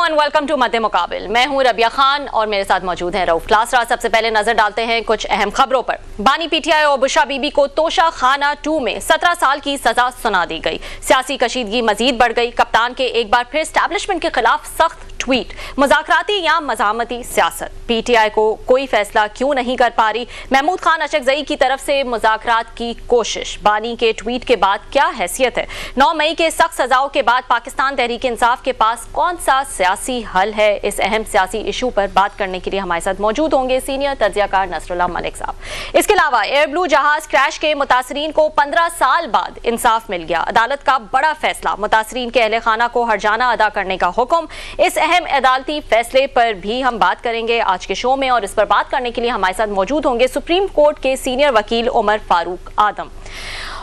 And welcome to मध्य मुकाबिल। मैं हूं रबिया खान और मेरे साथ मौजूद हैं रऊफ क्लासरा। सबसे पहले नजर डालते हैं कुछ अहम खबरों पर। बानी पीटीआई और बुशरा बीबी को तोशा खाना 2 में 17 साल की सजा सुना दी गई। सियासी कशीदगी मजीद बढ़ गई। कप्तान के एक बार फिर एस्टैब्लिशमेंट के खिलाफ सख्त ट्वीट। मुज़ाकराती या मज़ामती सियासत, पीटीआई को कोई फैसला क्यों नहीं कर पा रही? महमूद खान अशकजई की तरफ से मुज़ाकरात की कोशिश। बानी के ट्वीट के बाद क्या हैसियत है? 9 मई के सख्त सजाओं के बाद पाकिस्तान तहरीक इंसाफ के पास कौन सा सियासी हल है? इस अहम सियासी इशू पर बात करने के लिए हमारे साथ मौजूद होंगे सीनियर तज्जियाकार नसरुल्लाह मलिक साहब। इसके अलावा एयर ब्लू जहाज क्रैश के मुतासरीन को 15 साल बाद इंसाफ मिल गया। अदालत का बड़ा फैसला, मुतासरीन के अहले खाना को हर्जाना अदा करने का हुक्म। इस अहम अदालती फैसले पर भी हम बात करेंगे आज के शो में, और इस पर बात करने के लिए हमारे साथ मौजूद होंगे सुप्रीम कोर्ट के सीनियर वकील उमर फारूक आदम।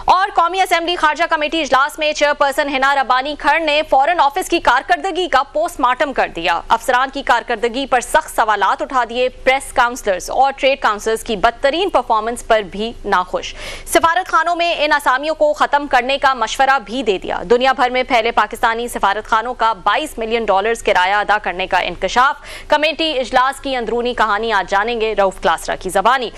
और कौमी असेंबली खारजा कमेटी इजलास में चेयरपर्सन हिना रब्बानी खर ने फॉरेन ऑफिस की कारकर्दगी का पोस्टमार्टम कर दिया। अफसरान की कारकर्दगी पर सख्त सवालात उठा दिए। प्रेस काउंसलर्स और ट्रेड काउंसलर्स की बदतरीन परफॉर्मेंस पर भी नाखुश। सिफारत खानों में इन असामियों को खत्म करने का मशवरा भी दे दिया। दुनिया भर में फैले पाकिस्तानी सिफारत खानों का $22 मिलियन किराया अदा करने का इंकशाफ। कमेटी इजलास की अंदरूनी कहानी आज जानेंगे रऊफ क्लासरा की जबानी।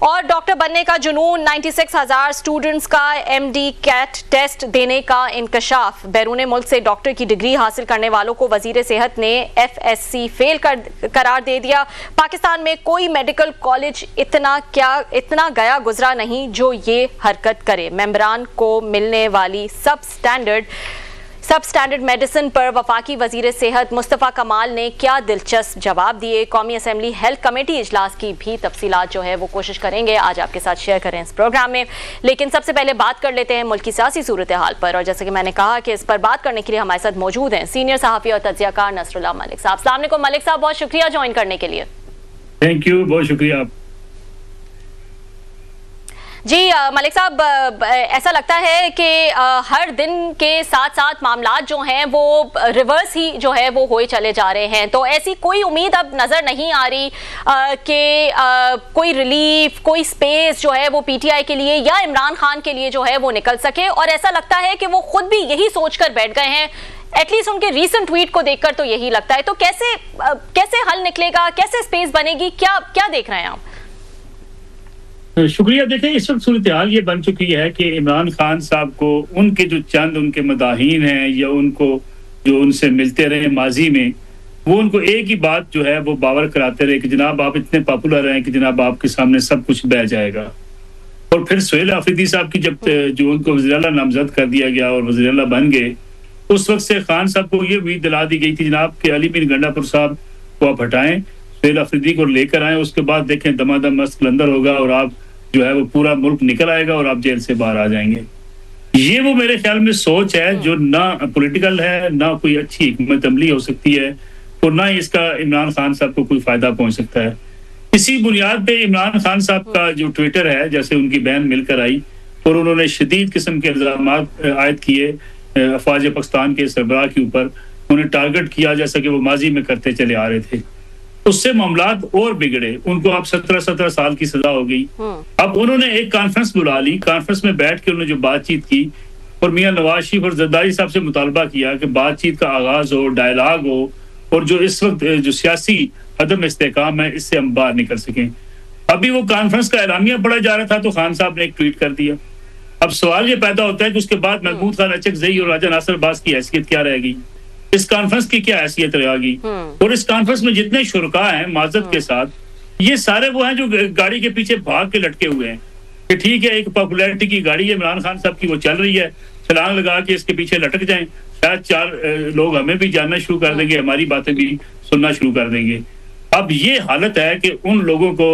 और डॉक्टर बनने का जुनून, 96,000 स्टूडेंट्स का MD कैट टेस्ट देने का इंकशाफ। बैरून मुल्क से डॉक्टर की डिग्री हासिल करने वालों को वजीर सेहत ने FSC फेल करार दे दिया। पाकिस्तान में कोई मेडिकल कॉलेज इतना गया गुजरा नहीं जो ये हरकत करे। मेंबरान को मिलने वाली सब स्टैंडर्ड मेडिसिन पर वफाकी वजीर सेहत मुस्तफ़ा कमाल ने क्या दिलचस्प जवाब दिए। कौमी असेंबली हेल्थ कमेटी इजलास की भी तफसीलात जो है वो कोशिश करेंगे आज आपके साथ शेयर करें इस प्रोग्राम में। लेकिन सबसे पहले बात कर लेते हैं मुल्क की सियासी सूरत हाल पर, और जैसे कि मैंने कहा कि इस पर बात करने के लिए हमारे साथ मौजूद हैं सीनियर सहाफ़ी और तज्जियाकार नसरुल्लाह मलिक साहब। अस्सलाम वालेकुम मलिक साहब, बहुत शुक्रिया ज्वाइन करने के लिए। थैंक यू, बहुत शुक्रिया। जी मलिक साहब, ऐसा लगता है कि हर दिन के साथ साथ मामलात जो हैं वो रिवर्स ही जो है वो होए चले जा रहे हैं। तो ऐसी कोई उम्मीद अब नज़र नहीं आ रही कि कोई रिलीफ, कोई स्पेस जो है वो पीटीआई के लिए या इमरान खान के लिए जो है वो निकल सके। और ऐसा लगता है कि वो खुद भी यही सोच कर बैठ गए हैं, एटलीस्ट उनके रीसेंट ट्वीट को देखकर तो यही लगता है। तो कैसे हल निकलेगा, कैसे स्पेस बनेगी, क्या देख रहे हैं आप? शुक्रिया। देखें, इस वक्त सूरत हाल ये बन चुकी है कि इमरान खान साहब को उनके जो चंद उनके मदाहीन हैं या उनको जो उनसे मिलते रहे माजी में, वो उनको एक ही बात जो है वो बावर कराते रहे कि जनाब आप इतने पॉपुलर हैं कि जनाब आपके सामने सब कुछ बह जाएगा। और फिर सोहेल आफरीदी साहब की जब जो उनको वज़ीर आला नामजद कर दिया गया और वज़ीर आला बन गए, उस वक्त से खान साहब को ये उम्मीद दिला दी गई थी जनाब के अली बिन गंडापुर साहब को आप हटाएं, सोहेल आफरीदी को लेकर आए, उसके बाद देखें दमादम मस्त कलंदर होगा और आप जो है वो पूरा मुल्क निकल आएगा और आप जेल से बाहर आ जाएंगे। ये वो मेरे ख्याल में सोच है जो ना पॉलिटिकल है, ना कोई अच्छी हिकमत अमली हो सकती है, और ना ही इसका इमरान खान साहब को कोई फायदा पहुंच सकता है। इसी बुनियाद पे इमरान खान साहब का जो ट्विटर है, जैसे उनकी बहन मिलकर आई और उन्होंने शदीद किस्म के इल्जाम आयद किए अफवाज पाकिस्तान के सरबराह के ऊपर, उन्हें टारगेट किया जैसा कि वो माजी में करते चले आ रहे थे। उससे मामलात और बिगड़े। उनको अब 17 साल की सजा हो गई। अब उन्होंने एक कॉन्फ्रेंस बुला ली। कॉन्फ्रेंस में बैठ के उन्होंने जो बातचीत की और मियां नवाज शरीफ और जरदारी साहब से मुतालबा किया कि बातचीत का आगाज हो, डायलॉग हो, और जो इस वक्त जो सियासी अदम इस्तेहकाम है इससे हम बाहर निकल सकें। अभी वो कॉन्फ्रेंस का एलामिया पढ़ा जा रहा था तो खान साहब ने एक ट्वीट कर दिया। अब सवाल ये पैदा होता है कि उसके बाद महमूद खान अचकजई और राजा नासिर अब्बास की हैसियत क्या रहेगी, इस कॉन्फ्रेंस की क्या हैसियत रहेगी। और इस कॉन्फ्रेंस में जितने शुरका हैं माजरत के साथ, ये सारे वो हैं जो गाड़ी के पीछे भाग के लटके हुए हैं कि ठीक है एक पॉपुलैरिटी की गाड़ी है इमरान खान साहब की, वो चल रही है, छलांग लगा के इसके पीछे लटक जाएं, शायद 4 लोग हमें भी जानना शुरू कर देंगे, हमारी बातें भी सुनना शुरू कर देंगे। अब ये हालत है कि उन लोगों को,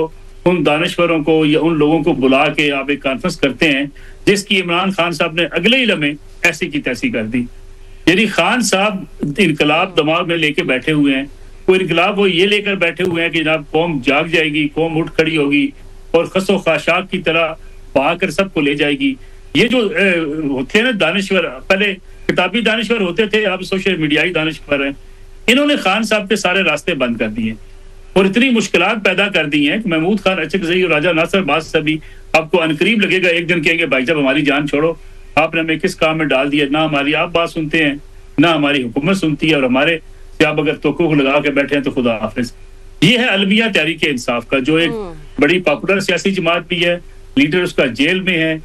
उन दानश्वरों को या उन लोगों को बुला के आप एक कॉन्फ्रेंस करते हैं जिसकी इमरान खान साहब ने अगले ही लम्हे ऐसी की तैसी कर दी। यानी खान साहब इनकलाब दिमाग में लेके बैठे हुए हैं। वो इनकलाब वो ये लेकर बैठे हुए हैं कि जनाब कौम जाग जाएगी, कौम उठ खड़ी होगी और खसो खाशाक की तरह बहाकर सबको ले जाएगी। ये जो होते हैं ना दानिश्वर, पहले किताबी दानिश्वर होते थे, अब सोशल मीडियाई दानिश्वर हैं। इन्होंने खान साहब के सारे रास्ते बंद कर दिए और इतनी मुश्किलात पैदा कर दी हैं कि महमूद खान अचकजई और राजा नासिर अब्बास से भी आपको अनकरीब लगेगा एक दिन कहेंगे भाई साहब हमारी जान छोड़ो, आपने हमें किस काम में डाल दिया, ना हमारी आप बात सुनते हैं ना हमारी हुकूमत सुनती है और हमारे कि आप अगर तोक़ो लगा के बैठे हैं तो खुदा हाफिज। ये है अलमिया तहरीक इंसाफ का, जो एक बड़ी पॉपुलर सियासी जमात भी है, लीडर उसका जेल में है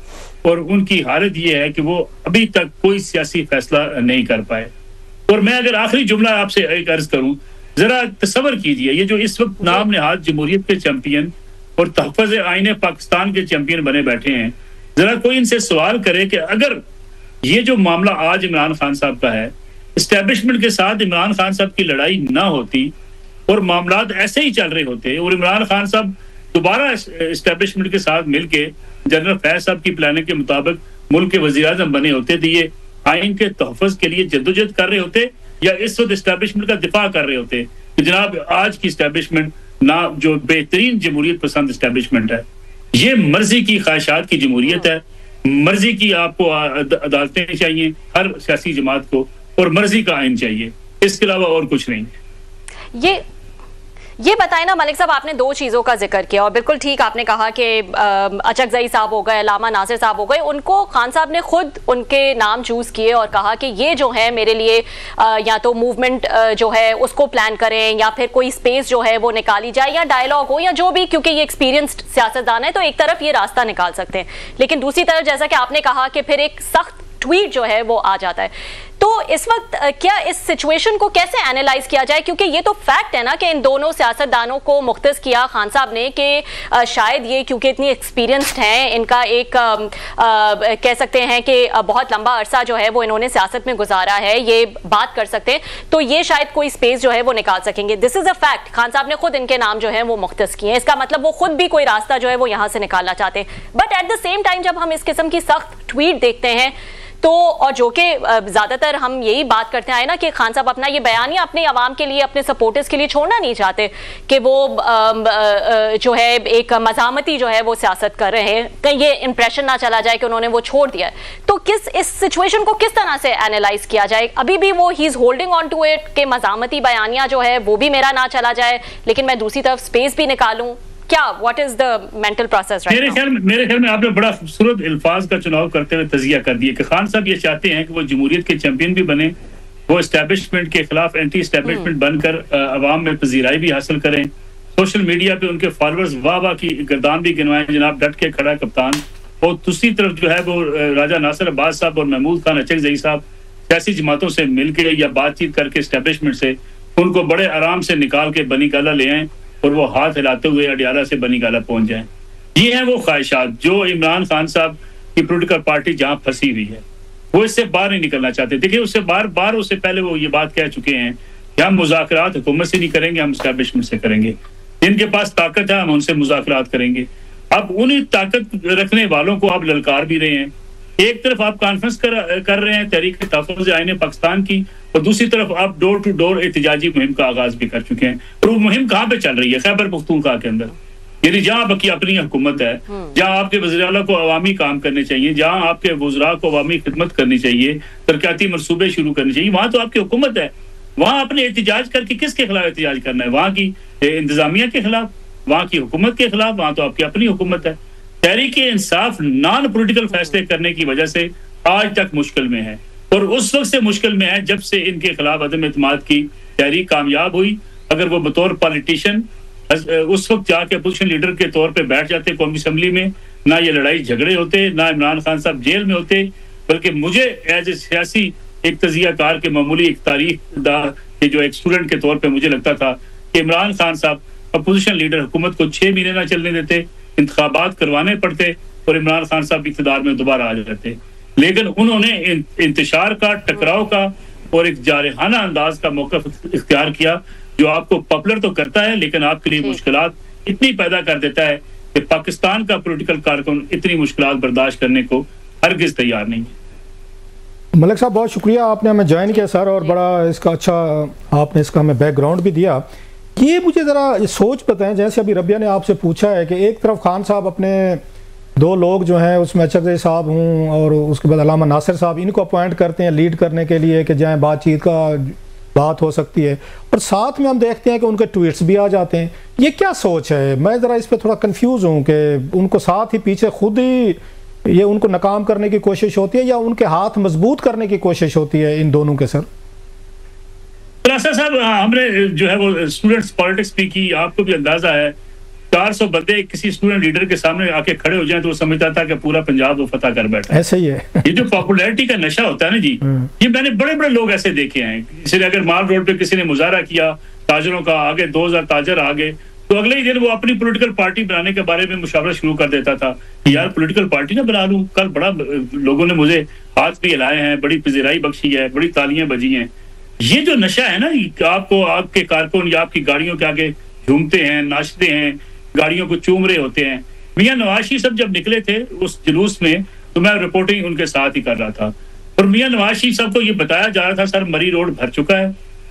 और उनकी हालत ये है कि वो अभी तक कोई सियासी फैसला नहीं कर पाए। और मैं अगर आखिरी जुमला आपसे एक अर्ज करूं, जरा तसव्वुर कीजिए, ये जो इस वक्त नाम नहाद जमहूरियत के चैंपियन और तहफ़्फ़ुज़ आईन पाकिस्तान के चैंपियन बने बैठे हैं, जरा कोई इनसे सवाल करे कि अगर ये जो मामला आज इमरान खान साहब का है, इस्टेब्लिशमेंट के साथ इमरान खान साहब की लड़ाई ना होती और मामलात ऐसे ही चल रहे होते और इमरान खान साहब दोबारा इस्टेब्लिशमेंट के साथ मिलके जनरल फैज साहब की प्लानिंग के मुताबिक मुल्क के वज़ीर-ए-आज़म बने होते, तो ये आइन के तहफ़्फ़ुज़ के लिए जद्दोजहद कर रहे होते या इस वक्त इस्टेब्लिशमेंट का दिफा कर रहे होते कि जनाब आज की इस्टेब्लिशमेंट ना जो बेहतरीन जमहूरियत पसंद इस्टेब्लिशमेंट है, ये मर्जी की ख्वाहिशात की जमहूरियत है, मर्जी की आपको अदालतें चाहिए हर सियासी जमात को और मर्जी का आइन चाहिए, इसके अलावा और कुछ नहीं। ये बताएं ना मलिक साहब, आपने दो चीज़ों का जिक्र किया और बिल्कुल ठीक आपने कहा कि अचकज़ई साहब हो गए, अल्लामा नासिर साहब हो गए, उनको खान साहब ने खुद उनके नाम चूज़ किए और कहा कि ये जो है मेरे लिए या तो मूवमेंट जो है उसको प्लान करें या फिर कोई स्पेस जो है वो निकाली जाए या डायलॉग हो या जो भी, क्योंकि ये एक्सपीरियंस्ड सियासतदान है तो एक तरफ ये रास्ता निकाल सकते हैं, लेकिन दूसरी तरफ जैसा कि आपने कहा कि फिर एक सख्त ट्वीट जो है वो आ जाता है। तो इस वक्त क्या इस सिचुएशन को कैसे एनालाइज किया जाए, क्योंकि ये तो फैक्ट है ना कि इन दोनों सियासतदानों को मुख्तस किया खान साहब ने कि शायद ये क्योंकि इतनी एक्सपीरियंस्ड हैं, इनका एक कह सकते हैं कि बहुत लंबा अरसा जो है वो इन्होंने सियासत में गुजारा है, ये बात कर सकते हैं, तो ये शायद कोई स्पेस जो है वो निकाल सकेंगे। This is a fact, Khan साहब ने खुद इनके नाम जो है वो मुख्तस किए हैं, इसका मतलब वो खुद भी कोई रास्ता जो है वो यहाँ से निकालना चाहते हैं। But at the same time जब हम इस किस्म की सख्त ट्वीट देखते हैं तो, और जो कि ज्यादातर हम यही बात करते आए ना कि खान साहब अपना ये बयानिया अपने अवाम के लिए, अपने सपोर्टर्स के लिए छोड़ना नहीं चाहते कि वो जो है एक मज़ामती जो है वो सियासत कर रहे हैं, कहीं ये इंप्रेशन ना चला जाए कि उन्होंने वो छोड़ दिया है। तो इस सिचुएशन को किस तरह से एनालाइज किया जाए? अभी भी वो ही is holding on to it कि मज़ामती बयानिया जो है वो भी मेरा ना चला जाए, लेकिन मैं दूसरी तरफ स्पेस भी निकालूं, क्या what is the mental process right now? मेरे ख्याल में आपने बड़ा खूबसूरत अल्फाज का चुनाव करते हुए तजिया कर दिया कि खान साहब ये चाहते हैं कि वो जमहूरियत के चैंपियन भी बने, वो एस्टेब्लिशमेंट के खिलाफ एंटी एस्टेब्लिशमेंट बनकर अवाम में पजीराई भी हासिल करें, सोशल मीडिया पे उनके फॉलोअर्स वाह वाह की गर्दान भी गिनवाएं, जनाब डट के खड़ा कप्तान। और दूसरी तरफ जो है वो राजा नासिर अब्बास साहब और महमूद खान अचकज़ई साहब सियासी जमातों से मिलकर या बातचीत करके एस्टेब्लिशमेंट से उनको बड़े आराम से निकाल के बनी गाला ले आए और वो हाथ हिलाते हुए अडियाला से बनी गाला पहुंच जाए। ये है वो ख्वाहिशात जो इमरान खान साहब की पॉलिटिकल पार्टी जहां फंसी हुई है, वो इससे बाहर नहीं निकलना चाहते। देखिए उससे बार उससे पहले वो ये बात कह चुके हैं कि हम मुज़ाकरात हुकूमत से नहीं करेंगे, हम एस्टेब्लिशमेंट से करेंगे, जिनके पास ताकत है हम उनसे मुज़ाकरात करेंगे। अब उन्हीं ताकत रखने वालों को आप ललकार भी रहे हैं, एक तरफ आप कॉन्फ्रेंस कर रहे हैं तहरीक तहफ़्फ़ुज़ आईन पाकिस्तान की, और दूसरी तरफ आप डोर टू डोर एहतिजाजी मुहिम का आगाज भी कर चुके हैं। और वो मुहिम कहाँ पे चल रही है? खैबर पख्तूनख्वा के अंदर, यानी जहाँ आपकी अपनी हुकूमत है, जहाँ आपके वज़ीर-ए-आला को अवामी काम करने चाहिए, जहाँ आपके वज़रा को अवामी खिदमत करनी चाहिए, तरक्याती मनसूबे शुरू करने चाहिए, वहाँ तो आपकी हुकूमत है। वहाँ आपने एहतिजाज करके किसके खिलाफ एहतिजाज करना है? वहाँ की इंतजामिया के खिलाफ, वहाँ की हुकूमत के खिलाफ? वहाँ तो आपकी अपनी हुकूमत है। तहरीक इंसाफ नॉन पॉलिटिकल फैसले करने की वजह से आज तक मुश्किल में है, और उस वक्त से मुश्किल में है जब से इनके खिलाफ अदम एतमाद की तहरीक कामयाब हुई। अगर वो बतौर पॉलिटिशियन उस वक्त जाके अपोजिशन लीडर के तौर पे बैठ जाते कौमी असम्बली में, ना ये लड़ाई झगड़े होते, ना इमरान खान साहब जेल में होते, बल्कि मुझे एज ए सियासी एक तजियाकार के मामूली एक तारीख के जो एक स्टूडेंट के तौर पर मुझे लगता था कि इमरान खान साहब अपोजिशन लीडर हुकूमत को 6 महीने ना चलने देते, इंतखाबात करवाने पड़ते और इमरान खान साहब इक़्तिदार में दोबारा आ जाते। लेकिन उन्होंने इंतशार का, टकराव का और एक जारहाना अंदाज का मौक़िफ़ इख्तियार किया, जो आपको पॉपुलर तो करता है लेकिन आपके लिए मुश्किलात इतनी पैदा कर देता है कि पाकिस्तान का पॉलिटिकल कारकुन इतनी मुश्किलात बर्दाश्त करने को हरगिज़ तैयार नहीं है। मलिक साहब बहुत शुक्रिया, आपने हमें ज्वाइन किया सर, और बड़ा इसका अच्छा आपने इसका हमें बैकग्राउंड भी दिया। ये मुझे ज़रा सोच बताएं, जैसे अभी रबिया ने आपसे पूछा है कि एक तरफ खान साहब अपने 2 लोग जो हैं उसमें अचकज़ई साहब हूँ और उसके बाद अल्लामा नासिर साहब, इनको अपॉइंट करते हैं लीड करने के लिए कि जहाँ बातचीत का बात हो सकती है, और साथ में हम देखते हैं कि उनके ट्वीट्स भी आ जाते हैं। ये क्या सोच है? मैं ज़रा इस पर थोड़ा कंफ्यूज हूँ कि उनको साथ ही पीछे खुद ही ये उनको नाकाम करने की कोशिश होती है या उनके हाथ मजबूत करने की कोशिश होती है इन दोनों के? सर खलासा साहब, हमने जो है वो स्टूडेंट्स पॉलिटिक्स भी की। आपको भी अंदाजा है 400 बंदे किसी स्टूडेंट लीडर के सामने आके खड़े हो जाएं तो वो समझता था कि पूरा पंजाब वो फतह कर बैठा। ऐसे ही है। ये जो पॉपुलैरिटी का नशा होता है ना जी, ये मैंने बड़े बड़े लोग ऐसे देखे हैं। इसलिए अगर माल रोड पे किसी ने मुजाहरा किया ताजरों का, आगे 2000 ताजर आ गए, तो अगले ही दिन वो अपनी पॉलिटिकल पार्टी बनाने के बारे में मुशावरा शुरू कर देता था कि यार पॉलिटिकल पार्टी ना बना लूं। कल बड़ा लोगों ने मुझे हाथ भी हिलाए हैं, बड़ी पजीराई बख्शी है, बड़ी तालियां बजी हैं। ये जो नशा है ना, आपको आपके कारकुन या आपकी गाड़ियों के आगे झूमते हैं, नाचते हैं, गाड़ियों को चूम रहे होते हैं। मियां नवाज शरीफ साहब जब निकले थे उस जुलूस में, तो मैं रिपोर्टिंग उनके साथ ही कर रहा था, और मियां नवाज शरीफ साहब को ये बताया जा रहा था सर मरी रोड भर चुका है,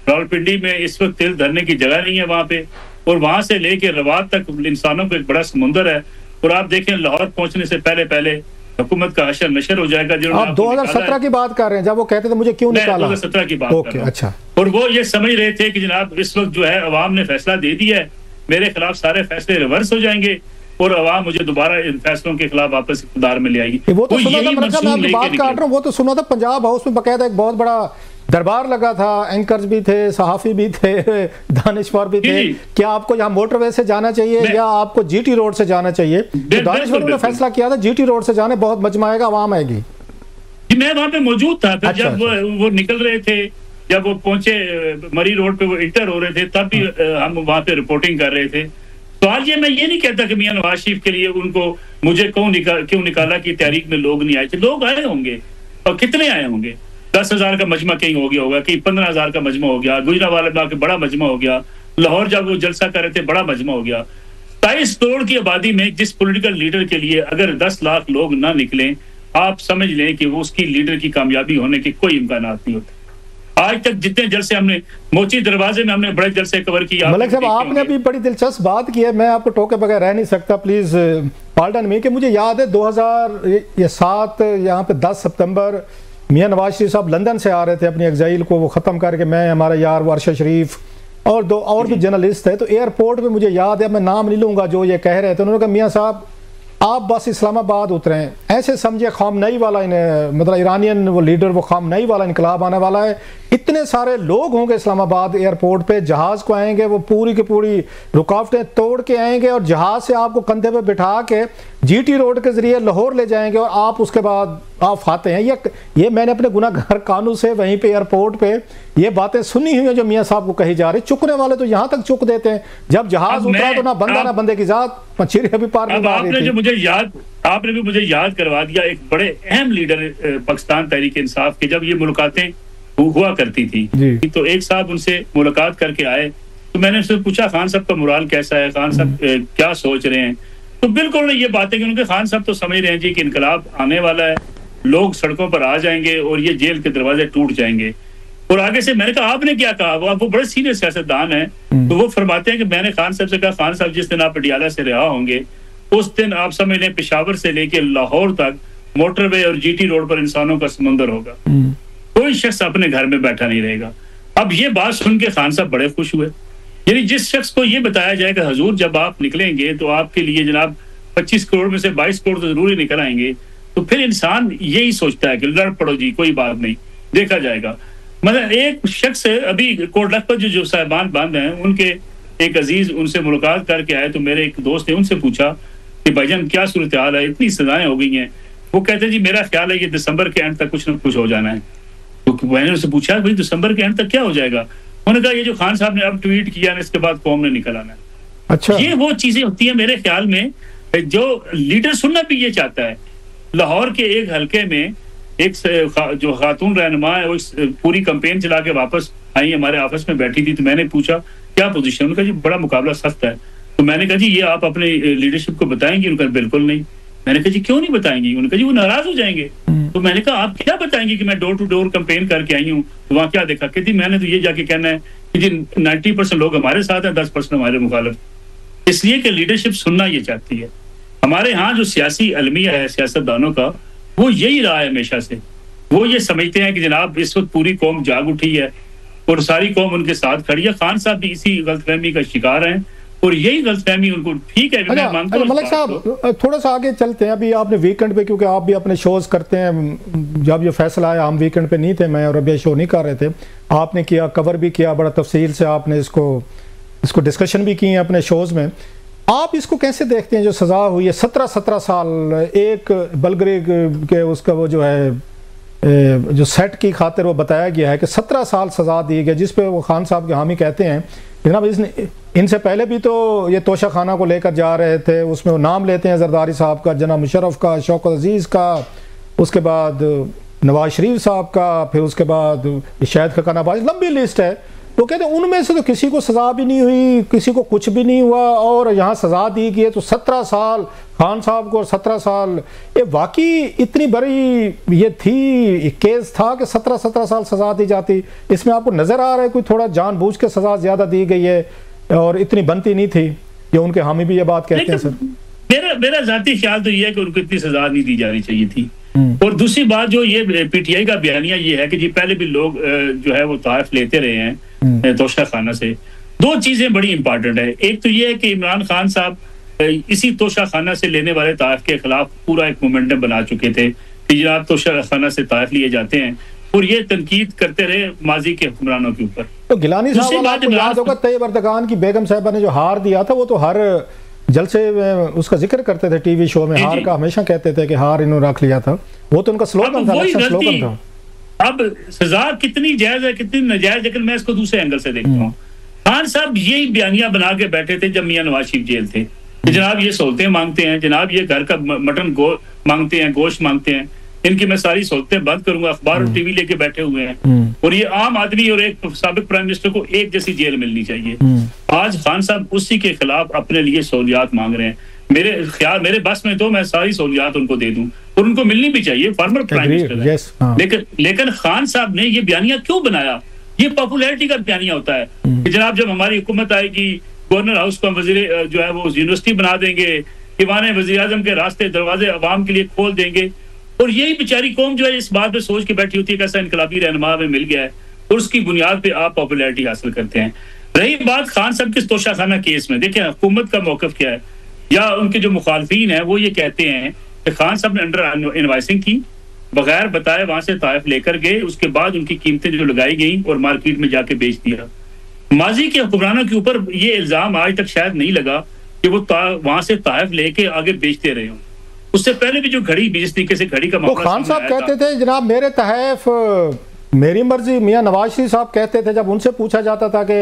रावलपिंडी में इस वक्त तिल धरने की जगह नहीं है वहां पे, और वहां से लेके रवात तक इंसानों को एक बड़ा समुंदर है। और आप देखें लाहौर पहुंचने से पहले पहले हुकूमत का अशर नशर हो जाएगा। आप 2017 की बात कर रहे हैं जब वो कहते थे मुझे क्यों निकाला? 2017 की बात कर रहा हूं। अच्छा। और वो ये समझ रहे थे कि जनाब इस वक्त जो है अवाम ने फैसला दे दिया है, मेरे खिलाफ सारे फैसले रिवर्स हो जाएंगे और अवाम मुझे दोबारा इन फैसलों के खिलाफ वापस इक़्तिदार में ले आएगी। वो तो सुना था, मैं आपकी बात काट रहा हूँ, वो तो सुना था पंजाब हाउस में बकायदा एक बहुत बड़ा दरबार लगा था, एंकर्स भी थे, सहाफी भी थे, दानिशवर भी थे। क्या आपको यहाँ मोटरवे से जाना चाहिए या आपको जीटी रोड से जाना चाहिए? तो दानिशवर ने फैसला किया था जीटी रोड से जाने, बहुत मजमा आएगा, आवाम आएगी। मैं वहां पे मौजूद था फिर जब वो निकल रहे थे, जब वो पहुंचे मरी रोड पे, वो इंटर हो रहे थे, तब भी हम वहां पे रिपोर्टिंग कर रहे थे। सवाल ये, मैं ये नहीं कहता कि मियां नवाज शरीफ के लिए उनको मुझे क्यों निकाला कि तहरीक में लोग नहीं आए थे। लोग आए होंगे, और कितने आए होंगे? 10,000 का मजमा कहीं हो गया होगा, कहीं 15,000 का मजमा हो गया, गुजरावाला में आके बड़ा मजमा हो गया, लाहौर जब वो जलसा कर रहे थे बड़ा मजमा हो गया। 27 करोड़ की आबादी में जिस पॉलिटिकल लीडर के लिए अगर 10 लाख लोग ना निकलें, आप समझ लें कि वो उसकी लीडर की कामयाबी होने के कोई इम्कान नहीं होते। आज तक जितने जलसे हमने मोची दरवाजे में हमने बड़े जलसे कवर किया। मलिक साहब, आपने अभी बड़ी दिलचस्प बात की है, मैं आपको टोके बगैर रह नहीं सकता, प्लीज पार्डन में, कि मुझे याद है 2007 यहाँ पे 10 सितंबर मियां नवाज शरीफ साहब लंदन से आ रहे थे अपनी एग्जाइल को वो ख़त्म करके, मैं, हमारा यार वारशा शरीफ और 2 और भी जर्नलिस्ट थे। तो एयरपोर्ट पे मुझे याद है, मैं नाम नहीं लूँगा, जो ये कह रहे थे, उन्होंने कहा मियां साहब आप बस इस्लामाबाद उतरें, ऐसे समझे खामनई वाला मतलब ईरानियन वो लीडर, वो खामनई वाला इनकलाब आने वाला है, इतने सारे लोग होंगे इस्लामाबाद एयरपोर्ट पे, जहाज़ को आएंगे, वो पूरी की पूरी रुकावटें तोड़ के आएंगे और जहाज़ से आपको कंधे पे बिठा के जीटी रोड के जरिए लाहौर ले जाएंगे और आप उसके बाद आप फाते हैं। ये मैंने अपने गुनाहगार कानू से वहीं पे एयरपोर्ट पे ये बातें सुनी हुई हैं जो मियां साहब को कही जा रही। चुकने वाले तो यहाँ तक चुक देते हैं, जब जहाज उतरा तो ना बंदा ना बंदे की जात पचीरे अभी पार नहीं मार रही थी। आपने भी मुझे याद करवा दिया एक बड़े अहम लीडर पाकिस्तान तहरीक इंसाफ के, जब ये मुलाकातें हुआ करती थी, तो एक साहब उनसे मुलाकात करके आए, तो मैंने उनसे पूछा खान साहब का मोराल कैसा है, खान साहब क्या सोच रहे हैं? तो बिल्कुल ये बातें कि उनके खान साहब तो समझ रहे हैं जी कि इनकलाब आने वाला है, लोग सड़कों पर आ जाएंगे और ये जेल के दरवाजे टूट जाएंगे। और आगे से मैंने कहा आपने क्या कहा? वो बड़े सीनियर सियासतदान है, तो वो फरमाते हैं कि मैंने खान साहब से कहा खान साहब जिस दिन आप पटियाला से रिहा होंगे उस दिन आप समझ लें पेशावर से लेके लाहौर तक मोटरवे और जीटी रोड पर इंसानों का समुंदर होगा, कोई शख्स अपने घर में बैठा नहीं रहेगा। अब ये बात सुन के खान साहब बड़े खुश हुए। यानी जिस शख्स को ये बताया जाए कि हजूर जब आप निकलेंगे तो आपके लिए जनाब 25 करोड़ में से 22 करोड़ तो जरूर ही निकल आएंगे, तो फिर इंसान यही सोचता है कि लड़ पड़ो जी, कोई बात नहीं, देखा जाएगा। मतलब एक शख्स अभी कोट लखपत जो साहिबान बंद हैं, उनके एक अजीज उनसे मुलाकात करके आए, तो मेरे एक दोस्त ने उनसे पूछा कि भाईजान क्या सूरत हाल है, इतनी सजाएं हो गई हैं। वो कहते हैं जी मेरा ख्याल है कि दिसंबर के एंड तक कुछ न कुछ हो जाना है। तो मैंने उससे पूछा भाई दिसंबर के एंड तक क्या हो जाएगा? उन्होंने कहा ये जो खान साहब ने अब ट्वीट किया ना, इसके बाद कौम ने निकल आना है। अच्छा, ये वो चीजें होती है मेरे ख्याल में जो लीडर सुनना भी ये चाहता है। लाहौर के एक हल्के में एक जो खातून रहनुमा है वो पूरी कैंपेन चला के वापस आई, हमारे ऑफिस में बैठी थी, तो मैंने पूछा क्या पोजीशन? उन्होंने कहा जी बड़ा मुकाबला सख्त है। तो मैंने कहा जी ये आप अपने लीडरशिप को बताएंगे? उनका बिल्कुल नहीं। मैंने कहा जी क्यों नहीं बताएंगी? उन्होंने कहा जी वो नाराज हो जाएंगे। तो मैंने कहा आप क्या बताएंगे कि मैं डोर टू डोर कैंपेन करके आई हूँ, तो वहाँ क्या देखा? कहती मैंने तो ये जाके कहना है कि जी 90% लोग हमारे साथ हैं, 10% हमारे मुखालिफ। इसलिए कि लीडरशिप सुनना ये चाहती है। हमारे यहाँ जो सियासी अलमिया है सियासतदानों का, वो यही रहा है हमेशा से। वो ये समझते हैं कि जनाब इस वक्त पूरी कौम जाग उठी है और सारी कौम उनके साथ खड़ी है। खान साहब भी इसी गलतफहमी का शिकार हैं और यही गलतफहमी उनको, ठीक है मैं मानता हूं। मलिक साहब थोड़ा सा आगे चलते हैं। अभी आपने वीकेंड पे, क्योंकि आप भी अपने शोज करते हैं, जब ये फैसला आया हम वीकेंड पे नहीं थे, मैं और रबिया शो नहीं कर रहे थे, आपने किया, कवर भी किया, बड़ा तफसील से आपने इसको डिस्कशन भी की है अपने शोज में। आप इसको कैसे देखते हैं जो सज़ा हुई है 17 साल, एक बलगरे के उसका वो जो है जो सेट की खातिर वो बताया गया है कि 17 साल सज़ा दी गई, जिस पे वो खान साहब के हामी कहते हैं जनाब इनसे पहले भी तो ये तोशा खाना को लेकर जा रहे थे, उसमें वो नाम लेते हैं जरदारी साहब का, जनाब मुशर्रफ का, शौकत अजीज़ का, उसके बाद नवाज शरीफ साहब का, फिर उसके बाद शाहिद खकान आबादी, लंबी लिस्ट है। तो कहते हैं उनमें से तो किसी को सज़ा भी नहीं हुई, किसी को कुछ भी नहीं हुआ, और यहाँ सज़ा दी गई है। तो 17 साल खान साहब को और 17 साल, ये वाकई इतनी बड़ी ये थी, केस था कि 17 साल सज़ा दी जाती। इसमें आपको नज़र आ रहा है कोई थोड़ा जानबूझ के सज़ा ज़्यादा दी गई है और इतनी बनती नहीं थी? ये उनके हामी भी ये बात कहते हैं। सर मेरा ज़ाती ख्याल तो ये है कि उनको इतनी सज़ा नहीं दी जानी चाहिए थी। और दूसरी बात जो ये पीटीआई का बयानिया ये है कि जी पहले भी लोग जो है वो ताइफ लेते रहे हैं तोशा खाना से। दो चीजें बड़ी इंपॉर्टेंट है, एक तो ये है कि इमरान खान साहब इसी तोशा खाना से लेने वाले ताइफ के खिलाफ पूरा एक मोमेंटम बना चुके थे कि जनाब तोशा खाना से ताइफ लिए जाते हैं, और ये तनकीद करते रहे माजी के हुक्मरानों के ऊपर। तो गिलानी साहब आपको याद होगा तैयब अर्दगान की बेगम साहिबा ने जो हार दिया था, वो तो हर जलसे उसका जिक्र करते थे टीवी शो में, हार का हमेशा कहते थे कि हार इन्होंने रख लिया था, वो तो उनका स्लोगन था, स्लोगन था। अब सजा कितनी जायज है कितनी नाजायज, लेकिन मैं इसको दूसरे एंगल से देखता हूँ। खान साहब यही बयानिया बना के बैठे थे जब मियां नवाज शरीफ जेल थे, जनाब ये सहूलतें मांगते हैं, जनाब ये घर का मटन मांगते हैं, गोश्त मांगते हैं, इनकी मैं सारी सहूलतें बंद करूंगा। अखबार और टीवी लेके बैठे हुए हैं, और ये आम आदमी और एक साबिक प्राइम मिनिस्टर को एक जैसी जेल मिलनी चाहिए। आज खान साहब उसी के खिलाफ अपने लिए सहूलियात मांग रहे हैं। मेरे बस में तो मैं सारी सहूलियात उनको दे दूं, और उनको मिलनी भी चाहिए, फॉर्मर प्राइम मिनिस्टर। लेकिन खान साहब ने ये बयानिया क्यों बनाया? ये पॉपुलैरिटी का बयानिया होता है कि जनाब जब हमारी हुकूमत आएगी गवर्नर हाउस को हम वजीर जो है वो यूनिवर्सिटी बना देंगे, ईवान वजीर आजम के रास्ते दरवाजे अवाम के लिए खोल देंगे। और यही बेचारी कौम जो है इस बात पे सोच के बैठी होती है कि ऐसा इनकलाबी रहनुमा में मिल गया है, और उसकी बुनियाद पे आप पॉपुलैरिटी हासिल करते हैं। रही बात खान साहब के तोशा खाना केस में, देखिए हुकूमत का मौकफ क्या है, या उनके जो मुखालफीन है वो ये कहते हैं कि खान साहब ने अंडर इनवाइसिंग की, बगैर बताए वहां से ताइफ लेकर गए, उसके बाद उनकी कीमतें जो लगाई गई और मार्केट में जाके बेच दिया। माजी के हुक्मरानों के ऊपर ये इल्जाम आज तक शायद नहीं लगा कि वो वहां से ताइफ लेके आगे बेचते रहे हों। उससे पहले भी जो घड़ी जिस तरीके से घड़ी का मामला, खान साहब कहते थे जनाब मेरे तहफ मेरी मर्जी। मियां नवाज शरीफ साहब कहते थे, जब उनसे पूछा जाता था कि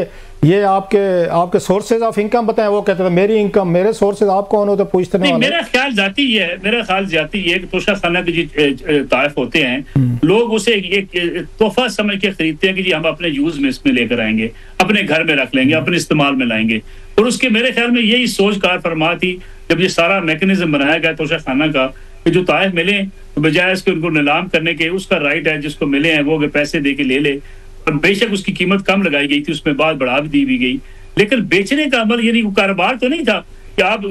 ये आपके सोर्सेज ऑफ इनकम बताएं, वो कहते थे मेरी इनकम, मेरे सोर्सेज, आप कौन हो तो पूछते नहीं। मेरा ख्याल जाती है कि तोशा खाना के जी ताइफ होते हैं, लोग उसे एक तोहफा समझ के खरीदते हैं कि जी हम अपने यूज में इसमें लेकर आएंगे, अपने घर में रख लेंगे, अपने इस्तेमाल में लाएंगे। और उसके मेरे ख्याल में यही सोच कार फरमा थी जब ये सारा मैकेनिज्म बनाया गया तोशा खाना का, कि जो ताइफ मिले तो बजाय इसके उनको नीलाम करने के, उसका राइट है जिसको मिले हैं वो पैसे दे के ले ले। और बेशक उसकी कीमत कम लगाई गई थी, उसमें बाद बढ़ा भी दी भी गई, लेकिन बेचने का अमल यानी कारोबार तो नहीं था कि आप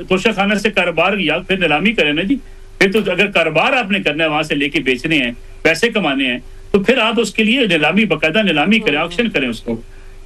तोशा खाना से कारोबार या फिर नीलामी करें ना जी। फिर तो अगर कारोबार आपने करना है, वहां से लेके बेचने हैं, पैसे कमाने हैं, तो फिर आप उसके लिए नीलामी, बाकायदा नीलामी करें, ऑक्शन करें उसको।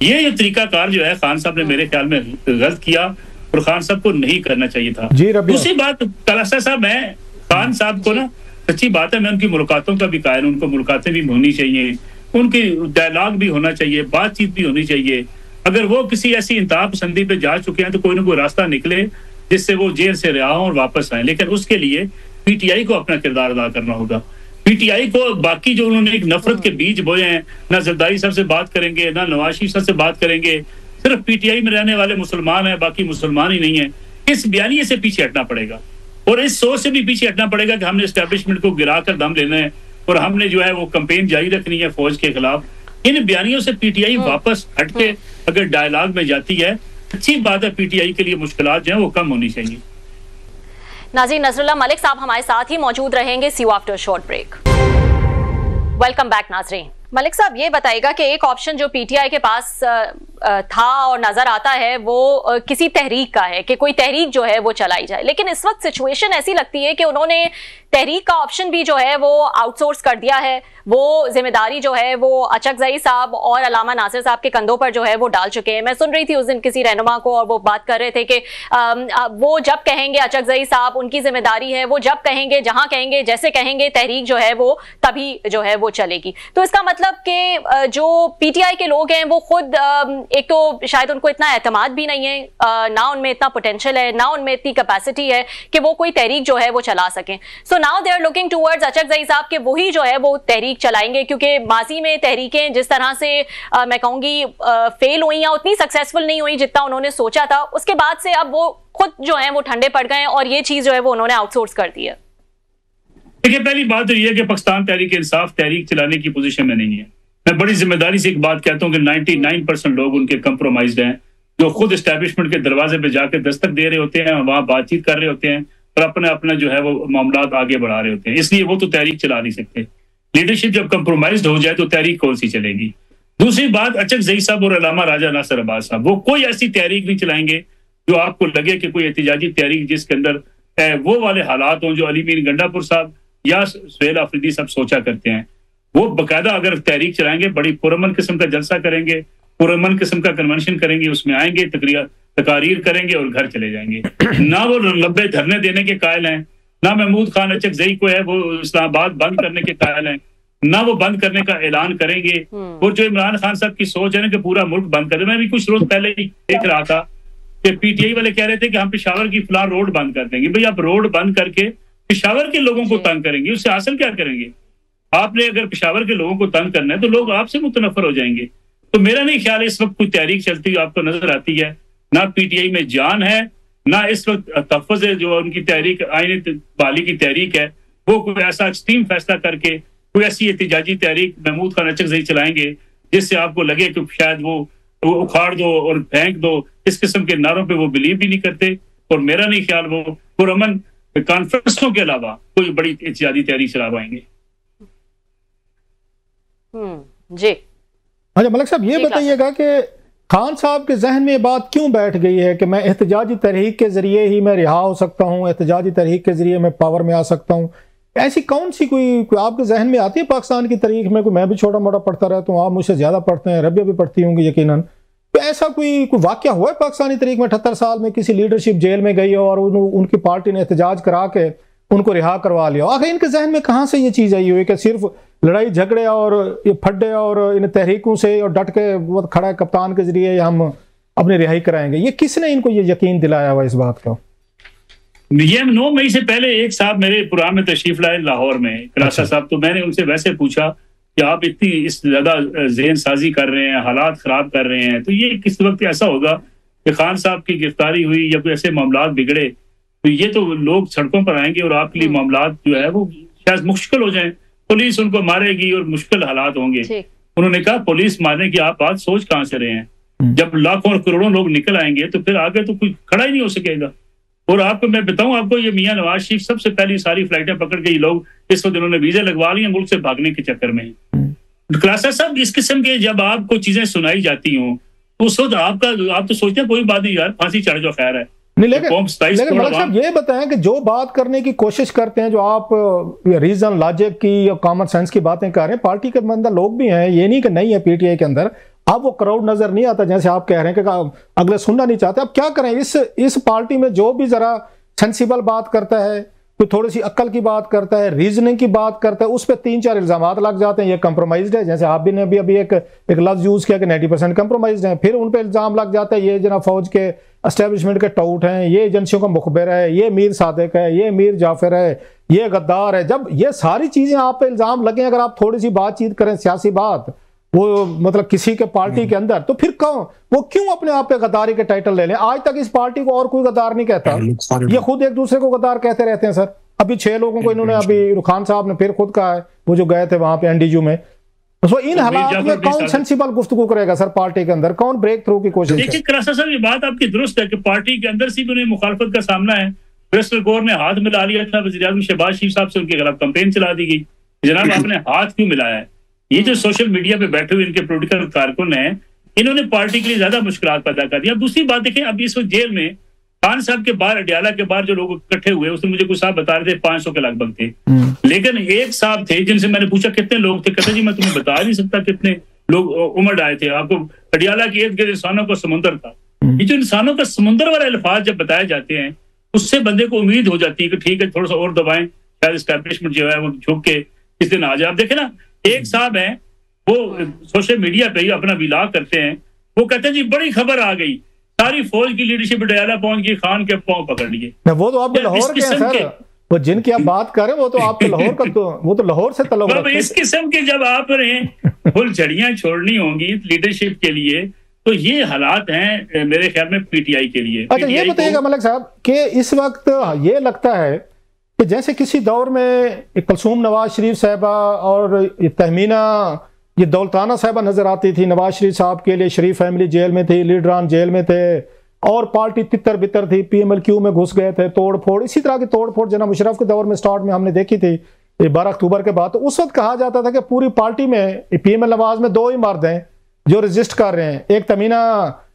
ये तरीकाकार जो है खान साहब ने मेरे ख्याल में गलत किया, और खान साहब को नहीं करना चाहिए था। दूसरी बात तलाशा साहब, मैं खान साहब को ना सच्ची बात है, मैं उनकी मुलाकातों का भी कायल, उनको मुलाकातें भी होनी चाहिए, उनकी डायलॉग भी होना चाहिए, बातचीत भी होनी चाहिए। अगर वो किसी ऐसी इंतहा पसंदी पे जा चुके हैं तो कोई ना कोई रास्ता निकले जिससे वो जेल से रिहा हों और वापस आए। लेकिन उसके लिए पीटीआई को अपना किरदार अदा करना होगा। पीटीआई को बाकी जो उन्होंने एक नफरत के बीज बोए हैं, ना जरदारी साहब से बात करेंगे, ना नवाज शरीफ साहब से बात करेंगे, सिर्फ पीटीआई में रहने वाले मुसलमान हैं, बाकी मुसलमान ही नहीं है। इस बयानिए से पीछे हटना पड़ेगा, और इस सोच से भी पीछे हटना पड़ेगा कि हमने एस्टैब्लिशमेंट को गिरा कर दम लेना है, और हमने जो है वो कैंपेन जारी रखनी है फौज के खिलाफ। इन बयानियों से पीटीआई वापस हटके अगर डायलॉग में जाती है, अच्छी बात है, पीटीआई के लिए मुश्किलात जो है वो कम होनी चाहिए। नाज़रीन, नजरुल्लाह मलिक साहब हमारे साथ ही मौजूद रहेंगे। See you after short break. Welcome back नाज़रीन। मलिक साहब, ये बताइएगा कि एक ऑप्शन जो पीटीआई के पास था और नजर आता है वो किसी तहरीक का है कि कोई तहरीक जो है वो चलाई जाए, लेकिन इस वक्त सिचुएशन ऐसी लगती है कि उन्होंने तहरीक का ऑप्शन भी जो है वो आउटसोर्स कर दिया है। वो जिम्मेदारी जो है वो अचकजई साहब और अलामा नासिर साहब के कंधों पर जो है वो डाल चुके हैं। मैं सुन रही थी उस दिन किसी रहनुमा को और वो बात कर रहे थे कि वो जब कहेंगे, अचकजई साहब उनकी जिम्मेदारी है, वो जब कहेंगे, जहां कहेंगे, जैसे कहेंगे, तहरीक जो है वो तभी जो है वो चलेगी। तो इसका मतलब कि जो पीटीआई के लोग हैं वो खुद एक तो शायद उनको इतना एतमाद भी नहीं है, ना उनमें इतना पोटेंशियल है, ना उनमें इतनी कैपेसिटी है कि वो कोई तहरीक जो है वो चला सकें। So now they are looking towards Achakzai साहब के वही जो है वो तहरीक चलाएंगे, क्योंकि माजी में तहरीकें जिस तरह से मैं कहूंगी फेल हुई या उतनी सक्सेसफुल नहीं हुई जितना उन्होंने सोचा था। उसके बाद से अब वो खुद जो है वो ठंडे पड़ गए और ये चीज जो है वो उन्होंने आउटसोर्स कर दी है। देखिए, पहली बात तो ये है कि पाकिस्तान तहरीक इंसाफ तहरीक चलाने की पोजीशन में नहीं है। मैं बड़ी जिम्मेदारी से एक बात कहता हूं कि 99% लोग उनके कंप्रोमाइज्ड हैं, जो खुद एस्टैब्लिशमेंट के दरवाजे पे जाके दस्तक दे रहे होते हैं, वहां बातचीत कर रहे होते हैं और अपना जो है वो मामलात आगे बढ़ा रहे होते हैं। इसलिए वो तो तहरीक चला नहीं सकते। लीडरशिप जब कंप्रोमाइज्ड हो जाए तो तहरीक कौन सी चलेगी। दूसरी बात, अचकजई साहब और अल्लामा राजा नासिर अब्बास साहब वो कोई ऐसी तहरीक नहीं चलाएंगे जो आपको लगे कि कोई एहतिजाजी तहरीक जिसके अंदर वो वाले हालात हों जो अली मीर गंडापुर साहब या सुहेल आफरीदी साहब सोचा करते हैं। वो बाकायदा अगर तहरीक चलाएंगे, बड़ी पुरअमन किस्म का जलसा करेंगे, पुरअमन किस्म का कन्वेंशन करेंगे, उसमें आएंगे, तकारीर करेंगे और घर चले जाएंगे। ना वो लंबे धरने देने के कायल हैं, ना महमूद खान अचकजई को है वो इस्लामाबाद बंद करने के कायल हैं, ना वो बंद करने का ऐलान करेंगे। और जो इमरान खान साहब की सोच है ना कि पूरा मुल्क बंद कर दे, मैं भी कुछ रोज पहले ही देख रहा था कि पीटीआई वाले कह रहे थे कि हम पेशावर की फलां रोड बंद कर देंगे। भाई आप रोड बंद करके पेशावर के लोगों को तंग करेंगे, उससे हासिल क्या करेंगे? आपने अगर पेशावर के लोगों को तंग करना है तो लोग आपसे मुतनफर हो जाएंगे। तो मेरा नहीं ख्याल इस वक्त कोई तहरीक चलती आपको नजर आती है। ना पीटीआई में जान है, ना इस वक्त तहफ़्फ़ुज़ है जो उनकी तहरीक आईन बहाली की तहरीक है, वो कोई ऐसा एक्सट्रीम फैसला करके कोई ऐसी एहतिजाजी तहरीक महमूद खान अचकजई चलाएंगे जिससे आपको लगे कि शायद वो उखाड़ दो और फेंक दो। इस किस्म के नारों पे वो बिलीव भी नहीं करते और मेरा नहीं ख्याल वो पुरअमन कॉन्फ्रेंसों के अलावा कोई बड़ी एहतिजाजी तहरीक चला पाएंगे। जी अच्छा मलिक साहब, ये बताइएगा कि खान साहब के जहन में ये बात क्यों बैठ गई है कि मैं एहतजाजी तहरीक के जरिए ही मैं रिहा हो सकता हूँ, एहतजाजी तहरीक के जरिए मैं पावर में आ सकता हूँ। ऐसी कौन सी कोई आपके जहन में आती है पाकिस्तान की तारीख में? कोई मैं भी छोटा मोटा पढ़ता रहता हूँ, आप मुझसे ज्यादा पढ़ते हैं, रबिया भी पढ़ती होंगी यकीनन। तो ऐसा कोई वाकया हुआ है पाकिस्तानी तारीख में 78 साल में किसी लीडरशिप जेल में गई और उनकी पार्टी ने एहतजाज करा के उनको रिहा करवा लिया? आखिर इनके जहन में कहाँ से ये चीज आई हुई कि सिर्फ लड़ाई झगड़े और ये फड्डे और इन तहरीकों से और डट के वो खड़ा कप्तान के जरिए हम अपनी रिहाई कराएंगे? ये किसने इनको ये यकीन दिलाया हुआ इस बात का? ये 9 मई से पहले एक साहब मेरे प्रोग्राम में तशरीफ लाए लाहौर में, करासा साहब। तो मैंने उनसे वैसे पूछा कि आप इतनी इस ज्यादा ज़हन साजी कर रहे हैं, हालात खराब कर रहे हैं, तो ये किस वक्त ऐसा होगा कि खान साहब की गिरफ्तारी हुई या कोई ऐसे मामलात बिगड़े तो ये तो लोग सड़कों पर आएंगे और आपके लिए मामलात जो है वो शायद मुश्किल हो जाए, पुलिस उनको मारेगी और मुश्किल हालात होंगे। उन्होंने कहा पुलिस मारने की आप बात सोच कहाँ से रहे हैं? जब लाखों और करोड़ों लोग निकल आएंगे तो फिर आगे तो कोई खड़ा ही नहीं हो सकेगा। और आपको मैं बताऊं, आपको ये मियां नवाज शरीफ सबसे पहली सारी फ्लाइटें पकड़ के ये लोग इस वक्त इन्होंने वीजा लगवा लिए मुल्क से भागने के चक्कर में। क्लासा साहब, इस किस्म के जब आपको चीजें सुनाई जाती हों तो उस वक्त आप तो सोचते हैं कोई बात नहीं यार, फांसी चढ़ जो खैर है। लेकिन मलिक साहब ये बताएं कि जो बात करने की कोशिश करते हैं, जो आप रीजन लॉजिक की या कॉमन सेंस की बातें कर रहे हैं, पार्टी के अंदर लोग भी हैं, ये नहीं कि नहीं है पीटीआई के अंदर, अब वो क्राउड नजर नहीं आता जैसे आप कह रहे हैं कि अगले सुनना नहीं चाहते। अब क्या करें? इस पार्टी में जो भी जरा सेंसिबल बात करता है, कोई थोड़ी सी अक्ल की बात करता है, रीजनिंग की बात करता है, उस पर 3-4 इल्जामात लग जाते हैं, ये कंप्रोमाइज्ड है। जैसे आप भी ने अभी एक लफ्ज यूज किया कि 90% कंप्रोमाइज्ड है, फिर उन पर इल्जाम लग जाता है ये जना फौज के एस्टेब्लिशमेंट के टाउट हैं, ये एजेंसियों का मुखबिर है, ये मीर सादिक है, ये मीर जाफर है, ये गद्दार है। जब ये सारी चीजें आप पे इल्जाम लगे, अगर आप थोड़ी सी बातचीत करें, सियासी बात, वो मतलब किसी के पार्टी के अंदर, तो फिर वो क्यों अपने आप पे गद्दारी के टाइटल ले लें? आज तक इस पार्टी को और कोई गद्दार नहीं कहता, ये खुद एक दूसरे को गद्दार कहते रहते हैं सर। अभी 6 लोगों को इन्होंने, अभी खान साहब ने फिर खुद कहा है, वो जो गए थे वहां पे एनडीजू में, तो इन हालात में कौन सेंसिबल गुफ्तगू करेगा सर? पार्टी के अंदर कौन ब्रेक थ्रू की कोशिश? देखिए करासा साहब, ये बात आपकी दुरुस्त है कि पार्टी के अंदर से भी उन्हें मुखालफत का सामना है। बैरिस्टर गौर ने हाथ मिला लिया था वज़ीर आज़म शहबाज शरीफ साहब से, उनके खिलाफ कैंपेन चला दी गई। जनाब आपने हाथ क्यों मिलाया है? ये जो सोशल मीडिया पे बैठे हुए इनके पॉलिटिकल कारकुन हैं, इन्होंने पार्टी के लिए ज्यादा मुश्किलात पैदा कर दी। अब दूसरी बात देखें, अभी इस वक्त जेल में खान साहब के बाहर, अडियाला के बाहर जो लोग इकट्ठे हुए, उसने मुझे कुछ साहब बता रहे थे 500 के लगभग थे, लेकिन एक साहब थे जिनसे मैंने पूछा कितने लोग थे, कहते जी मैं तुम्हें बता नहीं सकता कितने लोग उमड़ आए थे। आपको अडियाला के इर्द गिर्द इंसानों का समुंदर था। ये जो इंसानों का समुंदर वाले अल्फाज जब बताए जाते हैं, उससे बंदे को उम्मीद हो जाती है कि ठीक है थोड़ा सा और दबाएं, शायद एस्टैब्लिशमेंट जो है वो झुक के किस दिन आ जाए। आप देखें ना, एक साहब है वो सोशल मीडिया पे ही अपना विलाग करते हैं, वो कहते हैं जी बड़ी खबर आ गई, सारी फौज की लीडरशिप अडियाला पहुंच गई, खान के पांव पकड़ लिए। वो तो आप लाहौर के हैं सर, वो जिनकी आप बात कर रहे हैं वो तो आपके लाहौर का, तो वो तो लाहौर से तल्लुक रखते हैं। इस किस्म के जब आप फुल झड़ियां छोड़नी होंगी लीडरशिप के लिए, तो ये हालात हैं मेरे ख्याल में पीटीआई के लिए। अच्छा ये बताइएगा मलिक साहब कि इस वक्त ये लगता है कि जैसे किसी दौर में कुलसूम नवाज शरीफ साहबा और तहमीना ये दौलताना साहबा नजर आती थी नवाज शरीफ साहब के लिए, शरीफ फैमिली जेल में थी, लीडरान जेल में थे और पार्टी तितर बितर थी, पीएमएलक्यू में घुस गए थे, तोड़ फोड़, इसी तरह की तोड़ फोड़ जनाब मुशर्रफ के दौर में स्टार्ट में हमने देखी थी 12 अक्टूबर के बाद। तो उस वक्त कहा जाता था कि पूरी पार्टी में पीएमएल नवाज में 2 ही मर्द हैं जो रजिस्ट कर रहे हैं, एक तमीना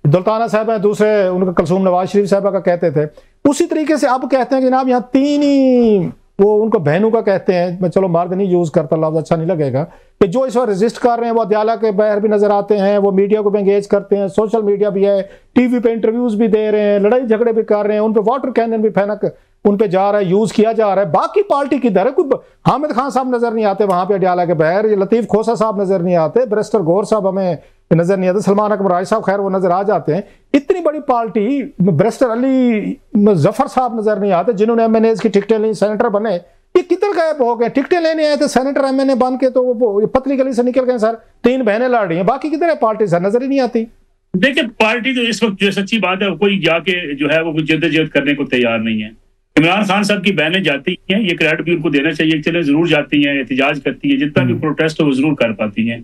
दौलताना साहब है, दूसरे उनका कुलसूम नवाज शरीफ साहबा का कहते थे। उसी तरीके से अब कहते हैं कि जनाब यहाँ 3 ही, वो उनको बहनों का कहते हैं, मैं चलो मर्द नहीं यूज करता, लफ्ज अच्छा नहीं लगेगा, कि जो इस वक्त रजिस्ट कर रहे हैं वो अदियाला के बाहर भी नजर आते हैं, वो मीडिया को भी एंगेज करते हैं, सोशल मीडिया भी है, टीवी पे इंटरव्यूज भी दे रहे हैं, लड़ाई झगड़े भी कर रहे हैं, उन पे वाटर कैनन भी फेंक उन पे जा रहा है, यूज किया जा रहा है। बाकी पार्टी किधर है? कोई हामिद खान साहब नजर नहीं आते वहां पे अडियाला के बाहर, ये लतीफ खोसा साहब नजर नहीं आते, बैरिस्टर गौर साहब हमें नजर नहीं आते, सलमान अकबर राय साहब खैर वो नजर आ जाते हैं। इतनी बड़ी पार्टी, बैरिस्टर अली जफर साहब नजर नहीं आते जिन्होंने एमएनएज की टिकटें ली, सेनेटर बने, ये किधर गायब हो गए? टिकटें लेने आए थे सेनेटर एमएनए बन के, तो वो पतली गली से निकल गए सर, 3 बहनें लड़ रही हैं, बाकी किधर है पार्टी सर? नजर ही नहीं आती। देखिए पार्टी तो इस वक्त जो सच्ची बात है, कोई जाके जो है वो जद्दोजहद करने को तैयार नहीं है। इमरान खान साहब की बहनें जाती हैं, ये क्रेडिट भी उनको देना चाहिए, चले जरूर जाती हैं, एहतजाज करती है, जितना भी प्रोटेस्ट हो वो जरूर कर पाती हैं,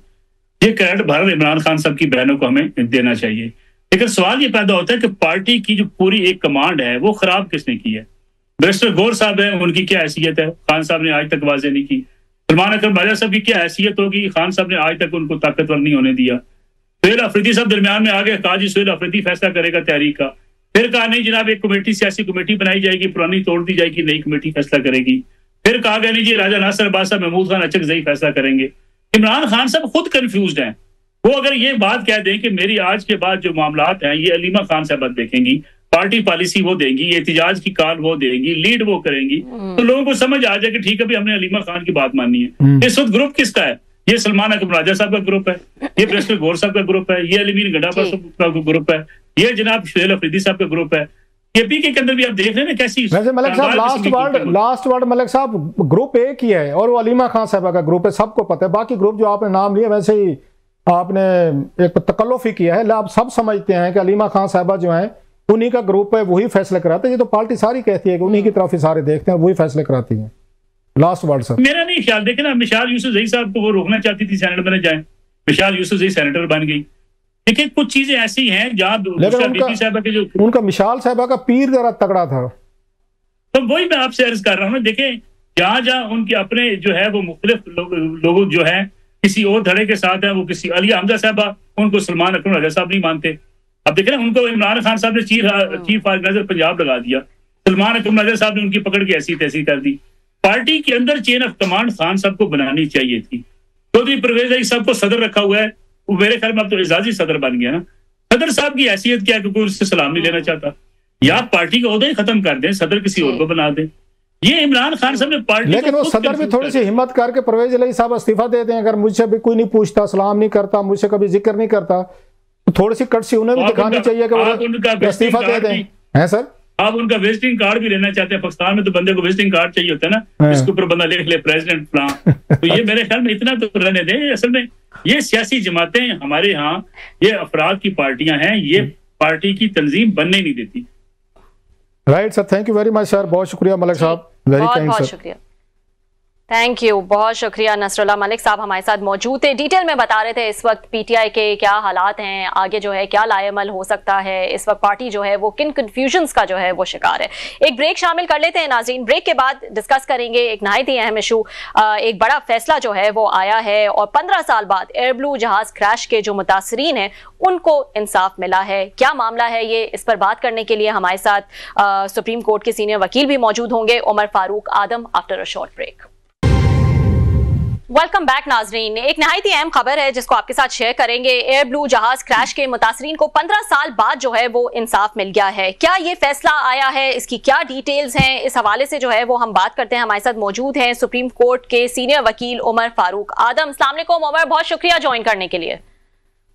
ये क्रेडिट भारत इमरान खान साहब की बहनों को हमें देना चाहिए। लेकिन सवाल ये पैदा होता है कि पार्टी की जो पूरी एक कमांड है वो खराब किसने की है? बैरिस्टर गौर साहब है, उनकी क्या हैसियत है? खान साहब ने आज तक वाजे नहीं की। सलमान अकबर राजा साहब की क्या हैसियत होगी? खान साहब ने आज तक उनको ताकतवर नहीं होने दिया। सुहेल अफरीदी साहब दरमियान में आगे कहा जी सुहेल अफरीदी फैसला करेगा तहरीक का, फिर कहा नहीं जनाब एक कमेटी, सियासी कमेटी बनाई जाएगी, पुरानी तोड़ दी जाएगी, नई कमेटी फैसला करेगी। फिर कहा गया नहीं जी राजा नासिर अब्बास साहब, महमूद खान अचकजई फैसला करेंगे। इमरान खान साहब खुद कंफ्यूज्ड हैं। वो अगर ये बात कह दें कि मेरी आज के बाद जो मामलात हैं ये अलीमा खान साहब देखेंगी, पार्टी पॉलिसी वो देंगी, एहतिजाज की कॉल वो देंगी, लीड वो करेंगी, तो लोगों को समझ आ जाए कि ठीक है भाई हमने अलीमा खान की बात माननी है। इस वक्त ग्रुप किसका है? ये सलमान अकबर राजा साहब का ग्रुप है, ये बैरिस्टर गौर साहब का ग्रुप है, ये अलीमीन गंडापा का ग्रुप है, ये जनाब सुहेल अफरीदी साहब का ग्रुप है। ये पीके के अंदर भी आप देख रहे हैं कैसी वैसे मलिक साहब लास्ट वर्ड मलिक साहब ग्रुप एक ही है और वो अलीमा खान साहब का ग्रुप है, सबको पता है। बाकी ग्रुप जो आपने नाम लिए वैसे ही आपने एक तकल्लुफ ही किया है, आप सब समझते हैं कि अलीमा खान साहबा जो है उन्हीं का ग्रुप है, वही फैसले कराते हैं। ये तो पार्टी सारी कहती है कि उन्हीं की तरफ ही सारे देखते हैं, वही फैसले कराती है। Last word sir. मेरा नहीं ख्याल, देखे ना मिशाल यूसुफजई साहब को वो रोकना चाहती थी सेनेटर बने जाए, मिशाल यूसुफजई सेनेटर बन गई। देखिए कुछ चीजें ऐसी हैं जहाँ उनका मिशाल साहबा का पीर जरा तगड़ा था, तो वही मैं आपसे अर्ज कर रहा हूँ। देखें जहाँ जहाँ उनके अपने जो है वो मुख्तलिफ लोग जो है किसी और धड़े के साथ है, वो किसी अलिया हमजा साहबा, उनको सलमान अकबर राजा साहब नहीं मानते। अब देखें ना उनको इमरान खान साहब ने चीफ ऑर्गेनाइजर पंजाब लगा दिया, सलमान अकबर राजा साहब ने उनकी पकड़ के ऐसी तैसी कर दी। पार्टी के अंदर चेन ऑफ कमांड खान साहब को बनानी चाहिए थी। चौधरी परवेज अली साहब को सदर रखा हुआ है, वो मेरे ख्याल में अब तो एजाजी सदर बन गया ना। सदर साहब की हैसियत क्या है? क्योंकि उससे सलाम नहीं लेना चाहता, या पार्टी का ओहदा ही खत्म कर दें, सदर किसी और को बना दें। ये इमरान खान साहब ने पार्टी, लेकिन वो सदर भी थोड़ी सी हिम्मत करके परवेज अली साहब इस्तीफा दे दें। अगर मुझसे भी कोई नहीं पूछता, सलाम नहीं करता, मुझसे कभी जिक्र नहीं करता, तो थोड़ी सी कट सी उन्हें भी दिखानी चाहिए कि वो इस्तीफा दे दें। है सर, आप उनका विजिटिंग कार्ड भी लेना चाहते हैं? पाकिस्तान में तो बंदे को विजिटिंग कार्ड चाहिए होता है ना, इसके ऊपर बंदा लिख ले प्रेसिडेंट प्लान। तो ये मेरे ख्याल में इतना तो रहने दें। असल में ये सियासी जमातें हमारे यहाँ, ये अफराद की पार्टियां हैं, ये पार्टी की तंजीम बनने नहीं देती। Right sir, thank you very much sir, बहुत शुक्रिया मलिक साहब, very kind sir. Thank you, बहुत शुक्रिया। नसरुल्लाह मलिक साहब हमारे साथ मौजूद थे, डिटेल में बता रहे थे इस वक्त पीटीआई के क्या हालात हैं, आगे जो है क्या लाएमल हो सकता है, इस वक्त पार्टी जो है वो किन कंफ्यूजन्स का जो है वो शिकार है। एक ब्रेक शामिल कर लेते हैं नाज़रीन, ब्रेक के बाद डिस्कस करेंगे एक नहायत ही अहम इशू। एक बड़ा फैसला जो है वो आया है और 15 साल बाद एयर ब्लू जहाज क्रैश के जो मुतासरीन हैं उनको इंसाफ मिला है। क्या मामला है ये, इस पर बात करने के लिए हमारे साथ सुप्रीम कोर्ट के सीनियर वकील भी मौजूद होंगे, Umar Farooq Adam, after a short break. Welcome back नाजरीन, एक नहायत ही अहम खबर है जिसको आपके साथ शेयर करेंगे। एयर ब्लू जहाज क्रैश के मुतासरीन को 15 साल बाद जो है वो इंसाफ मिल गया है। क्या ये फैसला आया है, इसकी क्या डिटेल्स हैं, इस हवाले से जो है वो हम बात करते हैं। हमारे साथ मौजूद हैं सुप्रीम कोर्ट के सीनियर वकील उमर फारूक आदम। अस्सलाम वालेकुम उमर, बहुत शुक्रिया ज्वाइन करने के लिए।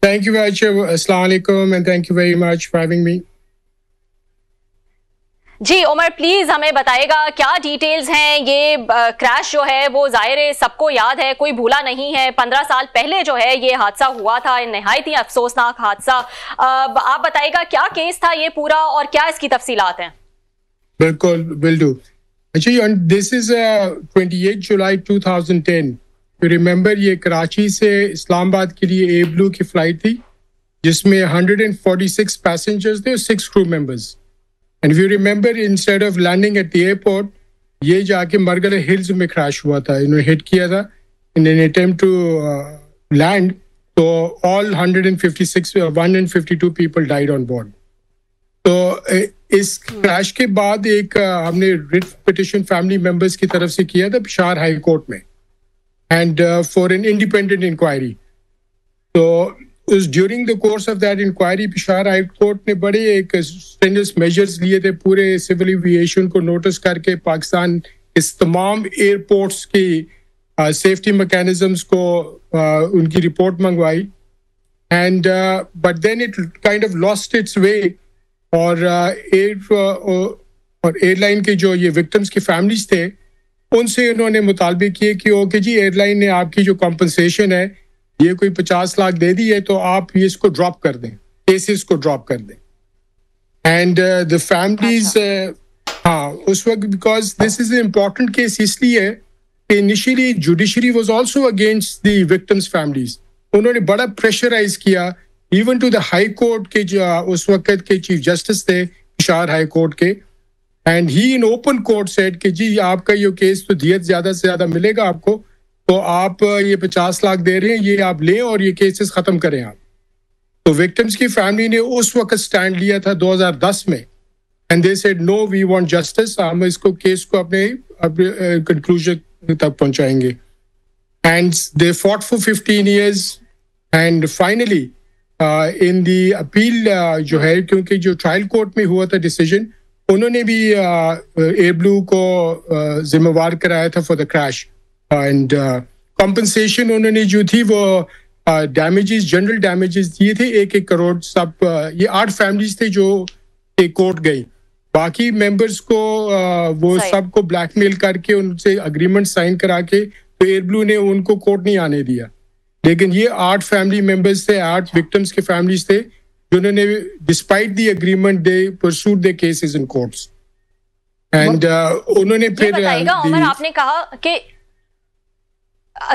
थैंक यू वेरी मच, अस्सलाम वालेकुम and thank you very much for having me. जी उमर, प्लीज हमें बताइएगा क्या डिटेल्स हैं। ये क्रैश जो है वो जाहिर है सबको याद है, कोई भूला नहीं है। 15 साल पहले जो है ये हादसा हुआ था, नहायत ही अफसोसनाक हादसा। आप बताइएगा क्या केस था ये पूरा और क्या इसकी तफसीलात हैं। बिल्कुल, विल डू। अच्छा, दिस इज 28 जुलाई 2010। रिमेंबर, ये कराची से इस्लामाबाद के लिए एयर ब्लू की फ्लाइट थी जिसमें 146 पैसेंजर्स थे और 6 crew members. And if you remember, instead of landing at the airport, ये जाके मरगला हिल्स में क्रैश हुआ था, इन्होंने हिट किया था in an attempt to land, तो all 152 people died on board. तो इस क्रैश के बाद एक हमने रिट पिटिशन फैमिली मेंबर्स की तरफ से किया था पेशावर हाई कोर्ट में, and for an independent inquiry. तो during the course of that inquiry Peshawar high court ने बड़े एक स्ट्रेनियस मेजर्स लिए थे, पूरे सिविल एविएशन को नोटिस करके पाकिस्तान इस तमाम एयरपोर्ट्स की सेफ्टी मैकेनिज्म्स को उनकी रिपोर्ट मंगवाई। And but then it kind of lost its way, और एयरलाइन के जो ये विक्टिम्स की फैमिलीज थे उनसे उन्होंने मुतालबे किए कि ओके जी, एयरलाइन ने आपकी जो कॉम्पनसेशन है ये कोई 50 लाख दे दी है, तो आप ये इसको ड्रॉप कर दें, केसेस को ड्रॉप कर दें। एंड द फैमिलीज, हाँ उस वक्त, because this is important case इसलिए है कि initially judiciary was also against the victims families. उन्होंने बड़ा प्रेशराइज किया even to the high court के जो उस वक्त के चीफ जस्टिस थे पेशावर हाई कोर्ट के, and he in open court said कि जी आपका ये केस तो दियत ज्यादा से ज्यादा मिलेगा आपको, तो आप ये 50 लाख दे रहे हैं, ये आप लें और ये केसेस खत्म करें आप। तो विक्टिम्स की फैमिली ने उस वक्त स्टैंड लिया था 2010 में, and they said no, we want justice, हम इसको केस को अपने कंक्लूजन तक पहुंचाएंगे। And they fought for 15 years, and finally in the appeal जो है, क्योंकि जो ट्रायल कोर्ट में हुआ था डिसीजन, उन्होंने भी एयर ब्लू को जिम्मेवार कराया था for the crash. And compensation उन्होंने जो थी वो डैमेजेस, जनरल डैमेजेस दिए थे 1-1 करोड़ सब। ये 8 फैमिलीज थे जो एक कोर्ट गई, बाकी मेंबर्स को वो सबको ब्लैकमेल करके उनसे अग्रीमेंट साइन करा के तो एयर ब्लू ने उनको कोर्ट नहीं आने दिया। लेकिन ये 8 फैमिली मेंबर्स थे, 8 विक्टिम्स के फैमिलीज थे, जिन्होंने despite the agreement they pursued the cases in courts. And उन्होंने फिर उमर, आपने कहा कि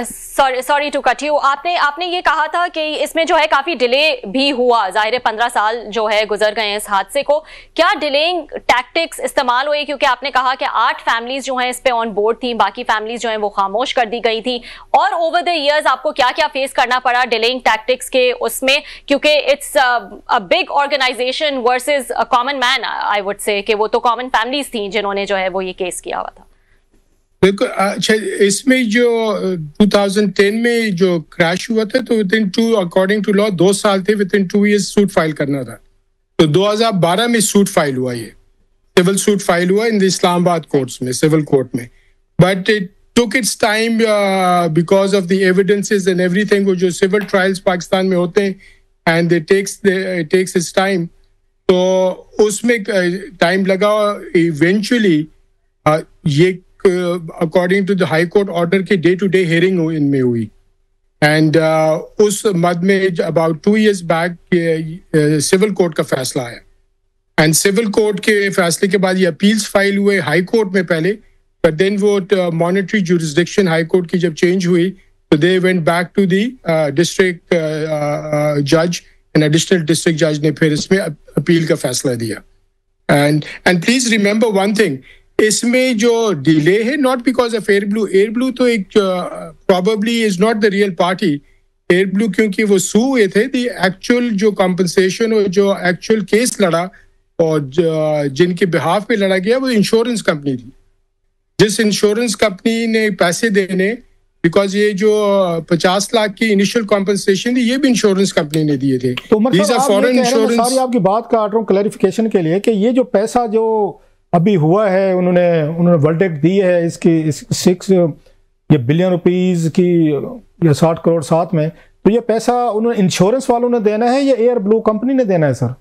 सॉरी टू कट यू, आपने ये कहा था कि इसमें जो है काफी डिले भी हुआ। जाहिर है 15 साल जो है गुजर गए इस हादसे को, क्या डिलेइंग टैक्टिक्स इस्तेमाल हुई? क्योंकि आपने कहा कि 8 फैमिलीज जो हैं इस पे ऑन बोर्ड थी, बाकी फैमिलीज जो हैं वो खामोश कर दी गई थी। और ओवर द इयर्स आपको क्या क्या फेस करना पड़ा डिलेइंग टैक्टिक्स के उसमें, क्योंकि it's a big organisation versus a common man, I would say कि वो तो कॉमन फैमिलीज थी जिन्होंने जो है वो ये केस किया हुआ था। बिल्कुल। अच्छा, इसमें जो 2010 में जो क्रैश हुआ था, तो within 2 according to law 2 साल थे, within 2 years suit file करना था। तो 2012 में सूट फाइल हुआ, ये सिविल सूट फाइल हुआ इन द इस्लामाबाद कोर्ट्स में, सिविल कोर्ट में। But it took its time because of the evidences and everything. वो जो सिविल ट्रायल्स पाकिस्तान में होते हैं and it takes its time, तो उसमें टाइम लगा। इवेंचुअली ये according to the high court order की डे टू डे हियरिंग इनमें हुई, एंड उस मद में about 2 years back civil court का फैसला आया। एंड सिविल कोर्ट के फैसले के बाद ये अपील्स फाइल हुए हाई कोर्ट में पहले, बट देन वो मॉनेटरी जुरिसडिक्शन हाई कोर्ट की जब चेंज हुई तो they went back to the district जज एंड एडिशनल डिस्ट्रिक्ट जज ने फिर इसमें अपील का फैसला दिया. And please remember one thing, इसमें जो डिले है नॉट बिकॉज ऑफ एयरब्लू तो एक probably is not the real party. Airblue क्योंकि वो सू हुए थे, द एक्चुअल जो कॉम्पनसेशन और जो एक्चुअल केस लड़ा और जिनके बिहाफ पे लड़ा गया वो इंश्योरेंस कंपनी थी. जिस इंश्योरेंस कंपनी ने पैसे देने, बिकॉज ये जो 50 लाख की इनिशियल कॉम्पनसेशन थी ये भी इंश्योरेंस कंपनी ने दिए थे. तो मतलब फॉरेन इंश्योरेंस, सारी आपकी बात काट रहा हूँ क्लैरिफिकेशन के लिए कि ये जो पैसा जो अभी हुआ है उन्होंने वर्डिक्ट दी है इसकी 6 बिलियन रुपीस की या 60 करोड़ साथ में, तो ये पैसा उन्होंने इंश्योरेंस वालों ने देना है या एयर ब्लू कंपनी ने देना है सर?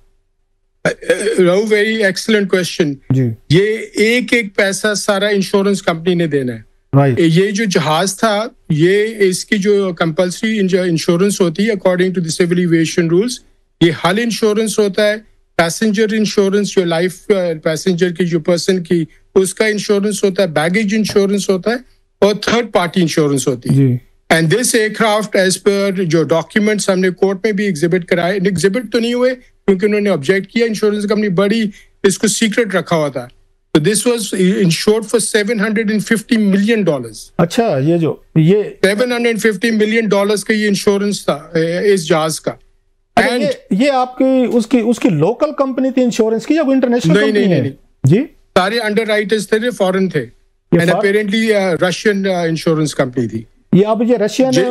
वेरी एक्सीलेंट क्वेश्चन जी. ये एक पैसा सारा इंश्योरेंस कंपनी ने देना है. Right. ये जो जहाज था ये इसकी जो कंपल्सरी इंश्योरेंस होती है according to the civil aviation rules, ये हल इंश्योरेंस होता है, पैसेंजर इंश्योरेंस जो लाइफ पैसेंजर की जो पर्सन की उसका इंश्योरेंस होता है, बैगेज इंश्योरेंस होता है और थर्ड पार्टी इंश्योरेंस होती है. And this aircraft as per जो डॉक्यूमेंट्स हमने कोर्ट में भी एग्जिबिट कराए, एग्जिबिट तो नहीं हुए क्योंकि उन्होंने ऑब्जेक्ट किया, इंश्योरेंस कंपनी बड़ी इसको सीक्रेट रखा हुआ था. So this was insured for $750 million. अच्छा, ये $750 million का ये इंश्योरेंस था इस जहाज का. एंड ये आपकी उसकी लोकल कंपनी थी इंश्योरेंस की या कोई इंटरनेशनल कंपनी है? नहीं जी, सारे अंडरराइटर्स थे फॉरेन थे and apparently Russian insurance company थी. ये अब ये रशिया ने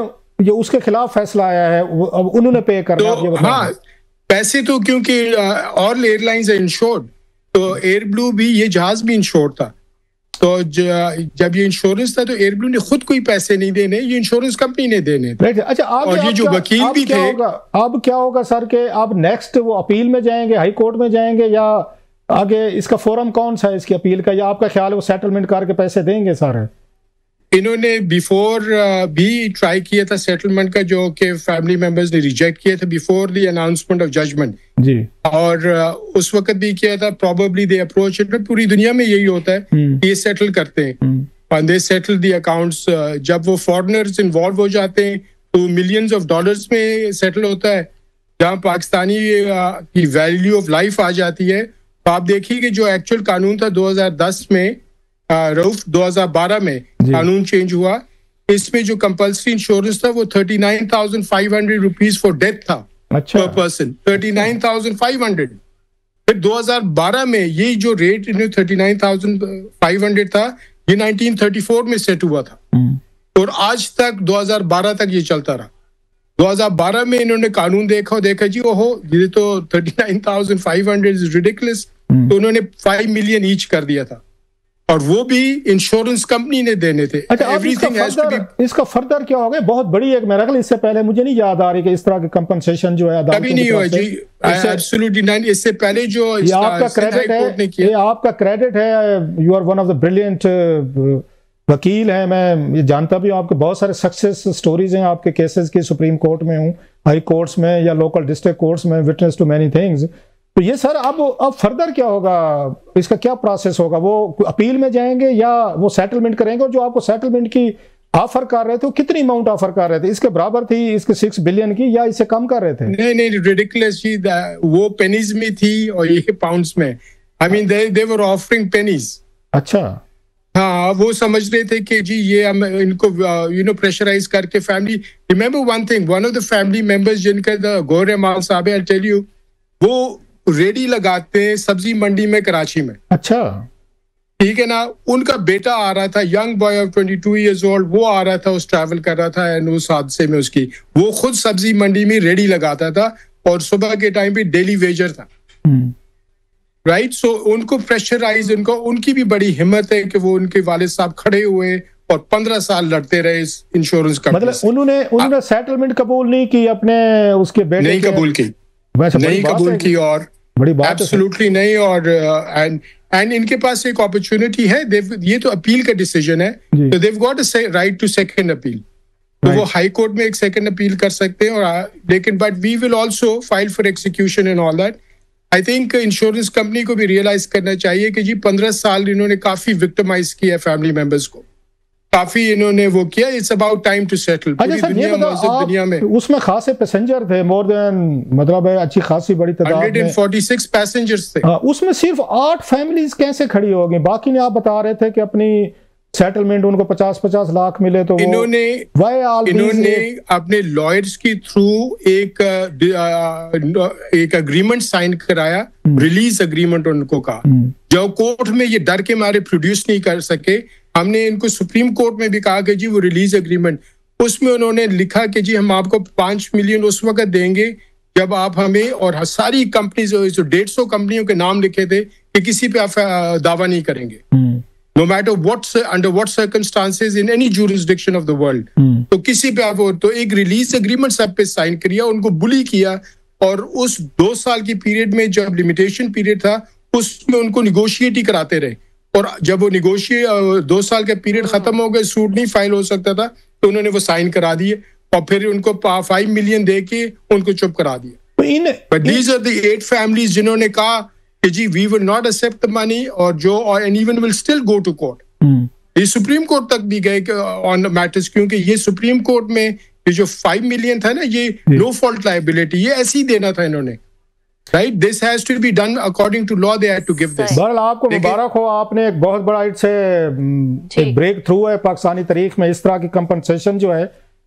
ये उसके खिलाफ फैसला आया है, अब उन्होंने पे करना. तो हाँ, पैसे तो क्योंकि ऑल एयरलाइंस आर इंश्योर्ड, तो एयरब्लू भी ये जहाज भी इंश्योर्ड था. तो जब ये इंश्योरेंस था तो एयरब्लू ने खुद कोई पैसे नहीं देने, ये इंश्योरेंस कंपनी ने देने. अच्छा, और ये जो वकील भी थे, अब क्या होगा सर के आप नेक्स्ट वो अपील में जाएंगे, हाई कोर्ट में जाएंगे या आगे इसका फोरम कौन सा है इसकी अपील का, या आपका ख्याल है वो सेटलमेंट करके पैसे देंगे सारे? इन्होंने बिफोर भी ट्राई किया था सेटलमेंट का, जो कि फैमिली मेंबर्स ने रिजेक्ट किया था before the announcement of judgement जी. और उस वक्त भी किया था. प्रोबेबली दे अप्रोच इट, पूरी दुनिया में यही होता है, ये सेटल करते हैं और दे सेटल द अकाउंट्स. जब वो फॉरेनर्स इन्वॉल्व हो जाते हैं तो मिलियंस ऑफ डॉलर्स में सेटल होता है. जहाँ पाकिस्तानी की वैल्यू ऑफ लाइफ आ जाती है, तो आप देखिए कि जो एक्चुअल कानून था 2010 में, रऊफ 2012 में कानून चेंज हुआ, इसमें जो कंपल्सरी इंश्योरेंस था वो 39,500 रुपीज फॉर डेथ था. अच्छा. पर पर्सन 39,500. फिर 2012 में ये जो रेट 39,500 था ये 1934 में सेट हुआ था और आज तक 2012 तक ये चलता रहा. 2012 में इन्होंने कानून देखा जी, ओहो ये तो 39,500 इज रिडिकुलस, तो उन्होंने 5 मिलियन ईच कर दिया था और वो भी इंश्योरेंस कंपनी ने देने थे. अच्छा, इसका फर्दर क्या होगा? बहुत बड़ी एक मेरा ख्याल, इससे पहले मुझे नहीं याद आ रही कि इस तरह की कंपनसेशन जो है कभी नहीं हुआ जी. एब्सोल्युटली नहीं. इससे पहले जो आपका क्रेडिट है, you are one of the brilliant वकील हैं. मैं ये जानता भी हूँ, आपके बहुत सारे सक्सेस स्टोरीज हैं आपके केसेस की. सुप्रीम कोर्ट में हूँ, हाई कोर्ट्स में या लोकल डिस्ट्रिक्ट कोर्ट्स में, विटनेस टू मैनी थिंग्स. तो ये सर अब फर्दर क्या होगा, इसका क्या प्रोसेस होगा? वो अपील में जाएंगे या वो सेटलमेंट करेंगे? और जो आपको सेटलमेंट की ऑफर कर रहे थे वो कितनी अमाउंट ऑफर कर रहे थे? इसके बराबर थी इसके 6 बिलियन की या इससे कम कर रहे थे? नहीं, रिडिकुलस जी. वो पेनीज में थी और ये पाउंड्स में. I mean they were offering pennies. अच्छा. हाँ, वो समझ रहे थे कि जी ये हम इनको प्रेशराइज करके family. Remember one thing, one of the family members जिनका गौर रहमान साहब है, आई टेल यू, वो रेडी लगाते हैं सब्जी मंडी में कराची में. अच्छा. ठीक है ना. उनका बेटा आ रहा था, young boy of 22 years old, वो आ रहा था, उस ट्रैवल कर रहा था एंड उस हादसे में उसकी, वो खुद सब्जी मंडी में रेडी लगाता था और सुबह के टाइम पे डेली वेजर था. राइट. सो उनको प्रेशराइज, उनकी भी बड़ी हिम्मत है कि वो उनके वालिद साहब खड़े हुए और 15 साल लड़ते रहे इस इंश्योरेंस कंपनी. मतलब उन्होंने सेटलमेंट कबूल नहीं की अपने उसके बेटे? नहीं कबूल की, नहीं कबूल की और बड़ी बात एब्सोल्युटली नहीं. और एंड इनके पास एक अपॉर्चुनिटी है, ये तो अपील का डिसीजन है, तो they got a right to second appeal. तो वो हाई कोर्ट में एक सेकंड अपील कर सकते हैं. और लेकिन but we will also file for execution and all that. I think insurance company को भी रियलाइज करना चाहिए कि जी 15 साल इन्होंने काफी विक्टिमाइज किया फैमिली मेंबर्स को, काफी इन्होंने वो किया। It's about time to settle. दुनिया में उसमें खासे पैसेंजर थे, मोर देन मतलब अच्छी खासी बड़ी तादाद में 146 पैसेंजर्स थे। उसमें सिर्फ 8 फैमिलीज कैसे खड़ी हो गई? बाकी ने आप बता रहे थे कि अपनी सेटलमेंट उनको 50-50 लाख मिले, तो इन्होंने अपने लॉयर्स के थ्रू एक अग्रीमेंट साइन कराया, रिलीज अग्रीमेंट उनको कहा, जो कोर्ट में ये डर के मारे प्रोड्यूस नहीं कर सके। हमने इनको सुप्रीम कोर्ट में भी कहा कि जी वो रिलीज एग्रीमेंट, उसमें उन्होंने लिखा कि जी हम आपको 5 मिलियन उस वक्त देंगे जब आप हमें, और सारी कंपनी जो 150 कंपनियों के नाम लिखे थे कि किसी पे आप दावा नहीं करेंगे, no matter under what circumstances in any jurisdiction of the world। तो किसी पे आप, तो एक रिलीज एग्रीमेंट सब पे साइन किया, उनको बुली किया, और उस 2 साल की पीरियड में जब लिमिटेशन पीरियड था उसमें उनको निगोशिएट ही कराते रहे, और जब वो 2 साल का पीरियड खत्म हो गया, सूट नहीं फाइल हो सकता था, तो उन्होंने वो साइन करा दिए और फिर उनको 5 मिलियन दे के उनको चुप करा दिया। But these are the 8 families जिन्होंने कहा कि जी we will not accept the money, और and even will still go to court. ये सुप्रीम कोर्ट तक भी गए ऑन मैटर्स, क्योंकि ये सुप्रीम कोर्ट में ये जो 5 मिलियन था ना, ये नो फॉल्ट लायबिलिटी, ये ऐसे ही देना था इन्होंने, right? This has to be done according to law, they had to give this. बहरहाल आपको मुबारक हो, आपने एक बहुत बड़ा एक ब्रेक थ्रू है पाकिस्तानी तारीख में। इस तरह की कंपनसेशन जो है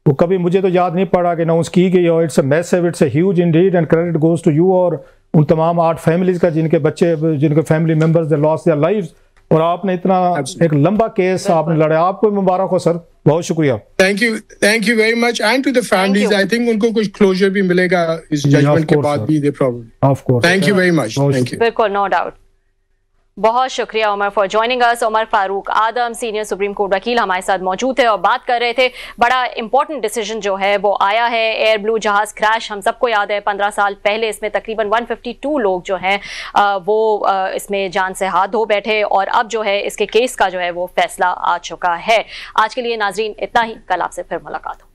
वो कभी मुझे तो याद नहीं पड़ा कि अनाउंस की गई हो। It's a massive, it's a huge indeed, and credit goes to you और उन तमाम 8 फैमिलीज का जिनके बच्चे, जिनके family members they lost their lives, और आपने इतना एक लंबा केस आपने लड़ा। आपको मुबारक हो सर, बहुत शुक्रिया। Thank you very much, and to the families. I think उनको कुछ क्लोजर भी मिलेगा इस जजमेंट के बाद भी, they problem. Of course, thank you very much. Thank you, बिल्कुल, नो डाउट। बहुत शुक्रिया Umar for joining us. Umar Farooq Adam, senior supreme court वकील, हमारे साथ मौजूद थे और बात कर रहे थे। बड़ा इंपॉर्टेंट डिसीजन जो है वो आया है। एयर ब्लू जहाज क्रैश हम सबको याद है 15 साल पहले, इसमें तकरीबन 152 लोग जो हैं वो इसमें जान से हाथ धो बैठे, और अब जो है इसके केस का जो है वो फैसला आ चुका है। आज के लिए नाजरीन इतना ही, कल आपसे फिर मुलाकात हो।